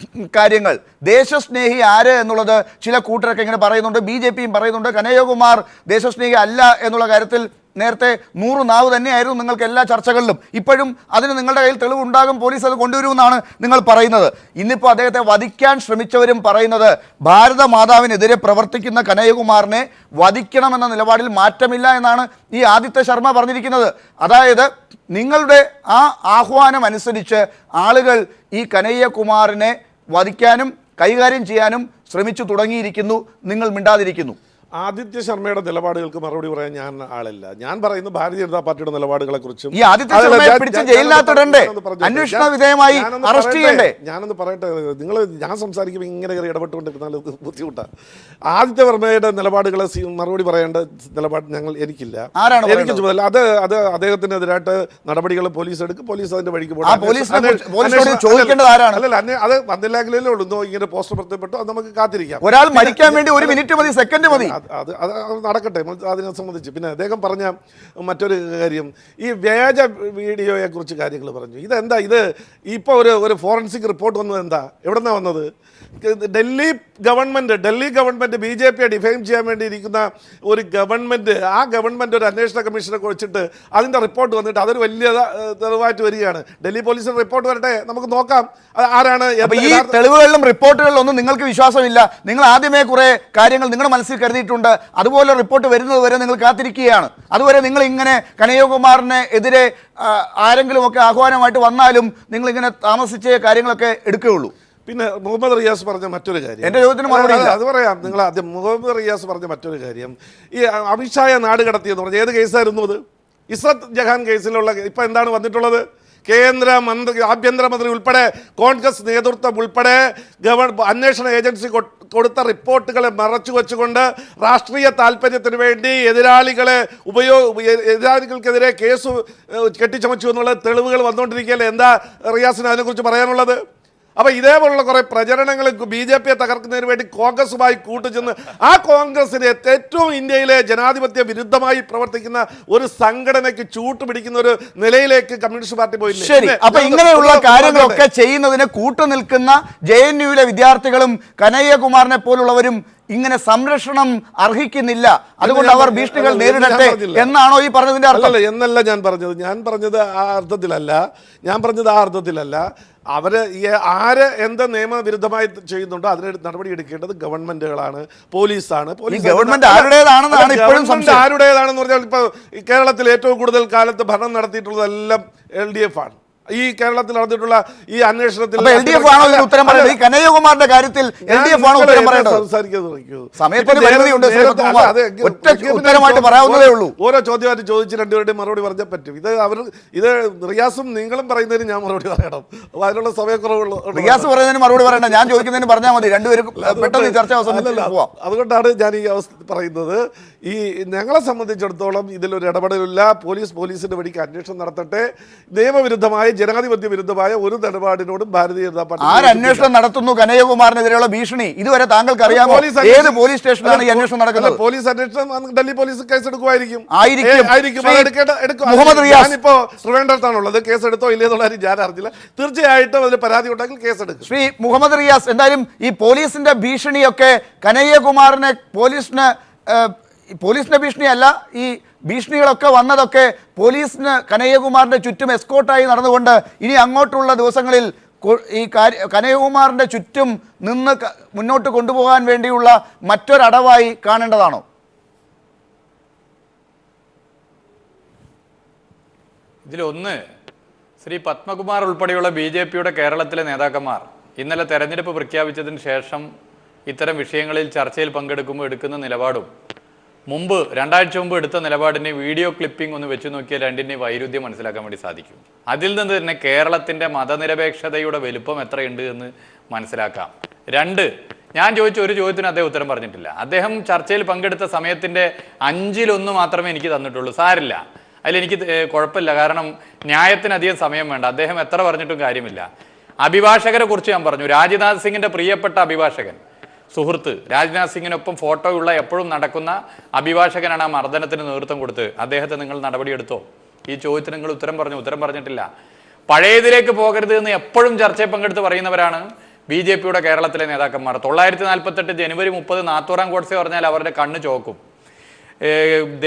കാര്യങ്ങൾ, ദേശസ്നേഹി ആര് എന്നുള്ളത് ചില കൂട്ടരൊക്കെ ഇങ്ങനെ പറയുന്നുണ്ട്, BJPയും പറയുന്നുണ്ട്. കനയ്യകുമാർ ദേശസ്നേഹി അല്ല എന്നുള്ള കാര്യത്തിൽ നേരത്തെ 100 നാവ് തന്നെയായിരുന്നു നിങ്ങൾക്ക് എല്ലാ ചർച്ചകളിലും. ഇപ്പോഴും അതിന് നിങ്ങളുടെ കയ്യിൽ തെളിവുണ്ടാകും, പോലീസ് അത് കൊണ്ടുവരുമെന്നാണ് നിങ്ങൾ പറയുന്നത്. ഇന്നിപ്പോൾ അദ്ദേഹത്തെ വധിക്കാൻ ശ്രമിച്ചവരും പറയുന്നത് ഭാരത മാതാവിനെതിരെ പ്രവർത്തിക്കുന്ന കനയ്യകുമാറിനെ വധിക്കണമെന്ന നിലപാടിൽ മാറ്റമില്ല എന്നാണ് ഈ ആദിത്യ ശർമ്മ പറഞ്ഞിരിക്കുന്നത്. അതായത് നിങ്ങളുടെ ആ ആഹ്വാനം അനുസരിച്ച് ആളുകൾ ഈ കനയ്യകുമാറിനെ വധിക്കാനും കൈകാര്യം ചെയ്യാനും ശ്രമിച്ചു തുടങ്ങിയിരിക്കുന്നു, നിങ്ങൾ മിണ്ടാതിരിക്കുന്നു. ആദിത്യ ശർമ്മയുടെ നിലപാടുകൾക്ക് മറുപടി പറയാൻ ഞാൻ ആളല്ല. ഞാൻ പറയുന്നത് ഭാരതീയ ജനതാ പാർട്ടിയുടെ നിലപാടുകളെ കുറിച്ചും. ഈ ആദിത്യ ശർമ്മയെ പിടിച്ച് ജയിലിനകത്തിടണ്ടേ, അന്വേഷണ വിധേയമായി അറസ്റ്റ് ചെയ്യണ്ടേ? ഞാനൊന്ന് പറയട്ടെ, നിങ്ങൾ ഞാൻ സംസാരിക്കുമ്പോൾ ഇങ്ങനെ കയറി ഇടപെട്ടുകൊണ്ടിരുന്നാൽ ബുദ്ധിമുട്ടാണ്. ആദിത്യ ശർമ്മയുടെ നിലപാടുകളെ മറുപടി പറയേണ്ട നിലപാട് എനിക്കില്ല. എനിക്ക് ചുമതല അത് അദ്ദേഹത്തിനെതിരായിട്ട് നടപടികൾ പോലീസ് എടുക്കും, പോലീസ് അതിന്റെ വഴിക്ക് പോകണം. അല്ല, അത് വന്നില്ലെങ്കിലേ ഉള്ളൂ ഇങ്ങനെ പോസ്റ്റർ പുറത്തപ്പെട്ടു, അത് നമുക്ക് കാത്തിരിക്കാം. ഒരാൾ മരിക്കാൻ വേണ്ടി 1 മിനിറ്റ് മതി, സെക്കൻഡ് മതി. അത് നടക്കട്ടെ, അതിനെ സംബന്ധിച്ച്. പിന്നെ അദ്ദേഹം പറഞ്ഞ മറ്റൊരു കാര്യം, ഈ വ്യാജ വീഡിയോയെ കുറിച്ച് കാര്യങ്ങൾ പറഞ്ഞു. ഇതെന്താ ഇത്? ഇപ്പോൾ ഒരു ഫോറൻസിക് റിപ്പോർട്ട് വന്നത് എന്താ, എവിടെ നിന്നാണ് വന്നത്? ഡൽഹി ഗവൺമെൻറ് BJPയെ ഡിഫൈം ചെയ്യാൻ വേണ്ടി ഇരിക്കുന്ന ഒരു ഗവൺമെൻറ്, ആ ഗവൺമെൻറ് ഒരു അന്വേഷണ കമ്മീഷനെ കുറിച്ചിട്ട് അതിൻ്റെ റിപ്പോർട്ട് വന്നിട്ട് അതൊരു വലിയ തെളിവായിട്ട് വരികയാണ്. ഡൽഹി പോലീസിൻ്റെ റിപ്പോർട്ട് വരട്ടെ, നമുക്ക് നോക്കാം ആരാണ്. ഈ തെളിവുകളിലും റിപ്പോർട്ടുകളിലും ഒന്നും നിങ്ങൾക്ക് വിശ്വാസമില്ല. നിങ്ങൾ ആദ്യമേ കുറെ കാര്യങ്ങൾ നിങ്ങളുടെ മനസ്സിൽ കരുതിയിട്ടുണ്ട്, അതുപോലെ റിപ്പോർട്ട് വരുന്നത് വരെ നിങ്ങൾ കാത്തിരിക്കുകയാണ്. അതുവരെ നിങ്ങൾ ഇങ്ങനെ കനയ്യകുമാറിന് എതിരെ ആരെങ്കിലും ഒക്കെ ആഹ്വാനമായിട്ട് വന്നാലും നിങ്ങൾ ഇങ്ങനെ താമസിച്ച് കാര്യങ്ങളൊക്കെ എടുക്കുകയുള്ളൂ. പിന്നെ മുഹമ്മദ് റിയാസ് പറഞ്ഞ മറ്റൊരു കാര്യം, എൻ്റെ ചോദ്യത്തിന് മറുപടി അത് പറയാം. നിങ്ങൾ ആദ്യം മുഹമ്മദ് റിയാസ് പറഞ്ഞ മറ്റൊരു കാര്യം, ഈ അമിത്ഷായെ നാട് കടത്തിയെന്ന് പറഞ്ഞാൽ ഏത് കേസായിരുന്നു അത്? ഇസ്രത്ത് ജഹാൻ കേസിലുള്ള ഇപ്പം എന്താണ് വന്നിട്ടുള്ളത്? ആഭ്യന്തരമന്ത്രി ഉൾപ്പെടെ കോൺഗ്രസ് നേതൃത്വം ഉൾപ്പെടെ അന്വേഷണ ഏജൻസി കൊടുത്ത റിപ്പോർട്ടുകളെ മറച്ചു വെച്ചുകൊണ്ട് രാഷ്ട്രീയ താല്പര്യത്തിന് വേണ്ടി എതിരാളികൾക്കെതിരെ കേസ് കെട്ടിച്ചമച്ചു എന്നുള്ള തെളിവുകൾ വന്നുകൊണ്ടിരിക്കുകയല്ലേ. എന്താ റിയാസിന് അതിനെക്കുറിച്ച് പറയാനുള്ളത്? അപ്പോൾ ഇതേപോലുള്ള കുറേ പ്രചരണങ്ങൾ BJPയെ തകർക്കുന്നതിന് വേണ്ടി കോൺഗ്രസുമായി കൂട്ടുചെന്ന് ആ കോൺഗ്രസിനെ ഏറ്റവും ഇന്ത്യയിലെ ജനാധിപത്യ വിരുദ്ധമായി പ്രവർത്തിക്കുന്ന ഒരു സംഘടനയ്ക്ക് ചൂട്ടുപിടിക്കുന്ന ഒരു നിലയിലേക്ക് കമ്മ്യൂണിസ്റ്റ് പാർട്ടി പോയില്ലേ? ശരി, അപ്പൊ ഇങ്ങനെയുള്ള കാര്യങ്ങളൊക്കെ ചെയ്യുന്നതിന് കൂട്ടുനിൽക്കുന്ന JNUവിലെ വിദ്യാർത്ഥികളും കനയ്യകുമാറിനെ പോലുള്ളവരും ഇങ്ങനെ സംരക്ഷണം അർഹിക്കുന്നില്ല, അതുകൊണ്ട് അവർ ഭീഷണികൾ നേരിടട്ടെ എന്നാണോ ഈ പറഞ്ഞതിന്റെ അർത്ഥം? എന്നല്ല ഞാൻ പറഞ്ഞത് ആ അർത്ഥത്തിലല്ല. അവര് ആര് എന്ത് നിയമവിരുദ്ധമായി ചെയ്യുന്നുണ്ടോ അതിന് നടപടി എടുക്കേണ്ടത് ഗവൺമെന്റുകളാണ്, പോലീസാണ്. ഗവൺമെന്റ് ആരുടേതാണെന്നാണ് ഇപ്പോഴും സംശയം. ആരുടേതാണെന്ന് പറഞ്ഞാൽ ഇപ്പൊ കേരളത്തിൽ ഏറ്റവും കൂടുതൽ കാലത്ത് ഭരണം നടത്തിയിട്ടുള്ളതെല്ലാം LDF ആണ്. ഈ കേരളത്തിൽ നടന്നിട്ടുള്ള ഈ അന്വേഷണത്തിൽ കനയ്യകുമാറിന്റെ കാര്യത്തിൽ ഓരോ ചോദ്യമായിട്ട് ചോദിച്ച് രണ്ടുപേരുടെയും മറുപടി പറഞ്ഞാൽ പറ്റും. ഇത് റിയാസും നിങ്ങളും പറയുന്നതിന് ഞാൻ മറുപടി പറയണം, അതിനുള്ള സമയക്കുറവുള്ളൂ. റിയാസ് പറയുന്നതിന് മറുപടി പറയണ്ട, ഞാൻ ചോദിക്കുന്നതിന് പറഞ്ഞാൽ മതി, രണ്ടുപേരും പെട്ടെന്ന് ചർച്ച അവസാനിപ്പിച്ച് പോവാം. അതുകൊണ്ടാണ് ഞാൻ ഈ അവസ്ഥ പറയുന്നത്. ഈ ഞങ്ങളെ സംബന്ധിച്ചിടത്തോളം ഇതിലൊരു ഇടപെടലില്ല. പോലീസിന്റെ വഴിക്ക് അന്വേഷണം നടത്തട്ടെ. നിയമവിരുദ്ധമായ ജനാധിപത്യ വിരുദ്ധമായ ഒരു നിലപാടിനോടും ഭാരതീയ ജനതാ പാർട്ടി അന്വേഷണം നടത്തുന്നു. കനയ്യകുമാറിനെതിരെയുള്ള ഭീഷണി ഇതുവരെ താങ്കൾക്ക് അറിയാമോ? ഏത് പോലീസ് സ്റ്റേഷനിലാണ് ഈ അന്വേഷണം നടക്കുന്നത്? പോലീസ് അന്വേഷണം ഡൽഹി പോലീസ് കേസ് എടുക്കുമായിരിക്കും. മുഹമ്മദ് റിയാസ് ഇപ്പോ ട്രിവാൻഡ്രത്താണുള്ളത്, കേസ് എടുത്തോ ഇല്ലെന്നുള്ള കാര്യം ഞാൻ അറിഞ്ഞില്ല. തീർച്ചയായിട്ടും അതിന് പരാതി ഉണ്ടെങ്കിൽ കേസ് എടുക്കും. ശ്രീ മുഹമ്മദ് റിയാസ്, എന്തായാലും ഈ പോലീസിന്റെ ഭീഷണിയൊക്കെ കനയ്യകുമാറിനെ പോലീസിന്റെ ഭീഷണിയല്ല, ഈ ഭീഷണികളൊക്കെ വന്നതൊക്കെ പോലീസിന് കനയ്യകുമാറിന്റെ ചുറ്റും എസ്കോർട്ടായി നടന്നുകൊണ്ട് ഇനി അങ്ങോട്ടുള്ള ദിവസങ്ങളിൽ ഈ കനയ്യകുമാറിന്റെ ചുറ്റും നിന്ന് മുന്നോട്ട് കൊണ്ടുപോകാൻ വേണ്ടിയുള്ള മറ്റൊരടവായി കാണേണ്ടതാണോ? ഇതിലൊന്ന്, ശ്രീ പത്മകുമാർ ഉൾപ്പെടെയുള്ള BJPയുടെ കേരളത്തിലെ നേതാക്കന്മാർ ഇന്നലെ തെരഞ്ഞെടുപ്പ് പ്രഖ്യാപിച്ചതിന് ശേഷം ഇത്തരം വിഷയങ്ങളിൽ ചർച്ചയിൽ പങ്കെടുക്കുമ്പോൾ എടുക്കുന്ന നിലപാടും മുമ്പ് 2 ആഴ്ച മുമ്പ് എടുത്ത നിലപാടിനെ വീഡിയോ ക്ലിപ്പിംഗ് ഒന്ന് വെച്ച് നോക്കിയാൽ രണ്ടിൻ്റെ വൈരുദ്ധ്യം മനസ്സിലാക്കാൻ വേണ്ടി സാധിക്കും. അതിൽ നിന്ന് തന്നെ കേരളത്തിൻ്റെ മതനിരപേക്ഷതയുടെ വലുപ്പം എത്രയുണ്ട് എന്ന് മനസ്സിലാക്കാം. 2, ഞാൻ ചോദിച്ച ഒരു ചോദ്യത്തിന് അദ്ദേഹം ഉത്തരം പറഞ്ഞിട്ടില്ല. അദ്ദേഹം ചർച്ചയിൽ പങ്കെടുത്ത സമയത്തിൻ്റെ 1/5 മാത്രമേ എനിക്ക് തന്നിട്ടുള്ളൂ. സാരില്ല, അതിലെനിക്ക് കുഴപ്പമില്ല, കാരണം ന്യായത്തിന് അധികം സമയം വേണ്ട, അദ്ദേഹം എത്ര പറഞ്ഞിട്ടും കാര്യമില്ല. അഭിഭാഷകരെ കുറിച്ച് ഞാൻ പറഞ്ഞു. രാജ്നാഥ് സിംഗിന്റെ പ്രിയപ്പെട്ട അഭിഭാഷകൻ, സുഹൃത്ത്, രാജ്നാഥ് സിംഗിനൊപ്പം ഫോട്ടോയുള്ള എപ്പോഴും നടക്കുന്ന അഭിഭാഷകനാണ് ആ മർദ്ദനത്തിന് നേതൃത്വം കൊടുത്ത്. അദ്ദേഹത്തെ നിങ്ങൾ നടപടിയെടുത്തോ? ഈ ചോദ്യത്തിന് നിങ്ങൾ ഉത്തരം പറഞ്ഞിട്ടില്ല. പഴയതിലേക്ക് പോകരുത് എന്ന് എപ്പോഴും ചർച്ചയിൽ പങ്കെടുത്ത് പറയുന്നവരാണ് BJP-യുടെ കേരളത്തിലെ നേതാക്കന്മാർ. 948 ജനുവരി 30 നാത്തൂറാം ഗോഡ്സെ പറഞ്ഞാൽ അവരുടെ കണ്ണ് ചോക്കും.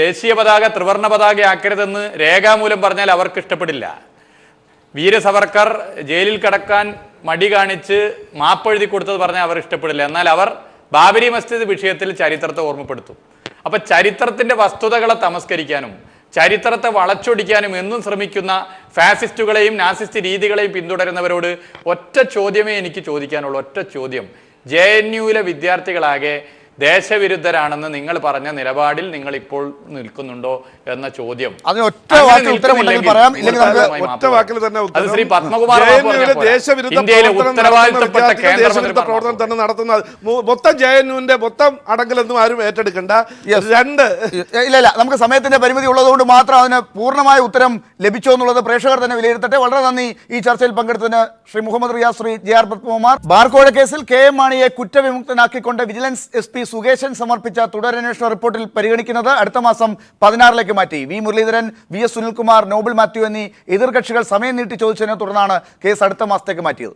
ദേശീയ പതാക ത്രിവർണ്ണ പതാക ആക്കരുതെന്ന് രേഖാമൂലം പറഞ്ഞാൽ അവർക്ക് ഇഷ്ടപ്പെടില്ല. വീര സവർക്കർ ജയിലിൽ കിടക്കാൻ മടി കാണിച്ച് മാപ്പെഴുതി കൊടുത്തത് പറഞ്ഞാൽ അവർ ഇഷ്ടപ്പെടില്ല. എന്നാൽ അവർ ബാബരി മസ്ജിദ് വിഷയത്തിൽ ചരിത്രത്തെ ഓർമ്മപ്പെടുത്തും. അപ്പൊ ചരിത്രത്തിന്റെ വസ്തുതകളെ തമസ്കരിക്കാനും ചരിത്രത്തെ വളച്ചൊടിക്കാനും എന്നും ശ്രമിക്കുന്ന ഫാസിസ്റ്റുകളെയും നാസിസ്റ്റ് രീതികളെയും പിന്തുടരുന്നവരോട് ഒറ്റ ചോദ്യമേ എനിക്ക് ചോദിക്കാനുള്ളൂ. ഒറ്റ ചോദ്യം: JNUവിലെ വിദ്യാർത്ഥികളാകെ ദേശവിരുദ്ധരാണെന്ന് നിങ്ങൾ പറഞ്ഞ നിലപാടിൽ നിങ്ങൾ ഇപ്പോൾ നിൽക്കുന്നുണ്ടോ എന്ന ചോദ്യം. അതിന് ഒറ്റ വാക്കിൽ ഉത്തരമുണ്ടെങ്കിൽ പറയാം, ഇല്ലെങ്കിൽ നമുക്ക് ഒറ്റ വാക്കിൽ തന്നെ അത് ശ്രീ പത്മകുമാർ ദേശവിരുദ്ധ ഇന്ത്യയിലെ ഉത്തരവാദിത്തപ്പെട്ട കേന്ദ്രമന്ത്രി പ്രവർത്തനം തന്നെ നടത്തുന്ന മൊത്തം JNUവിന്റെ മൊത്തം അടങ്കലൊന്നും ആരും ഏറ്റെടുക്കണ്ട. ഇല്ല, നമുക്ക് സമയത്തിന്റെ പരിമിതി ഉള്ളതുകൊണ്ട് മാത്രം അതിന് പൂർണ്ണമായ ഉത്തരം ലഭിച്ചോ എന്നുള്ളത് പ്രേക്ഷകർ തന്നെ വിലയിരുത്തട്ടെ. വളരെ നന്ദി ഈ ചർച്ചയിൽ പങ്കെടുത്തതിന് ശ്രീ മുഹമ്മദ് റിയാസ്, ശ്രീ JR പത്മകുമാർ. ബാർക്കോഴ കേസിൽ KM മാണിയെ കുറ്റവിമുക്തനാക്കിക്കൊണ്ട് വിജിലൻസ് SP സുകേശൻ സമർപ്പിച്ച തുടരന്വേഷണ റിപ്പോർട്ടിൽ പരിഗണിക്കുന്നത് അടുത്ത മാസം 16-ലേക്ക് മാറ്റി. V മുരളീധരൻ, VS സുനിൽകുമാർ, നോബിൾ മാത്യു എന്നീ എതിർകക്ഷികൾ സമയം നീട്ടി ചോദിച്ചതിനെ തുടർന്നാണ് കേസ് അടുത്ത മാസത്തേക്ക് മാറ്റിയത്.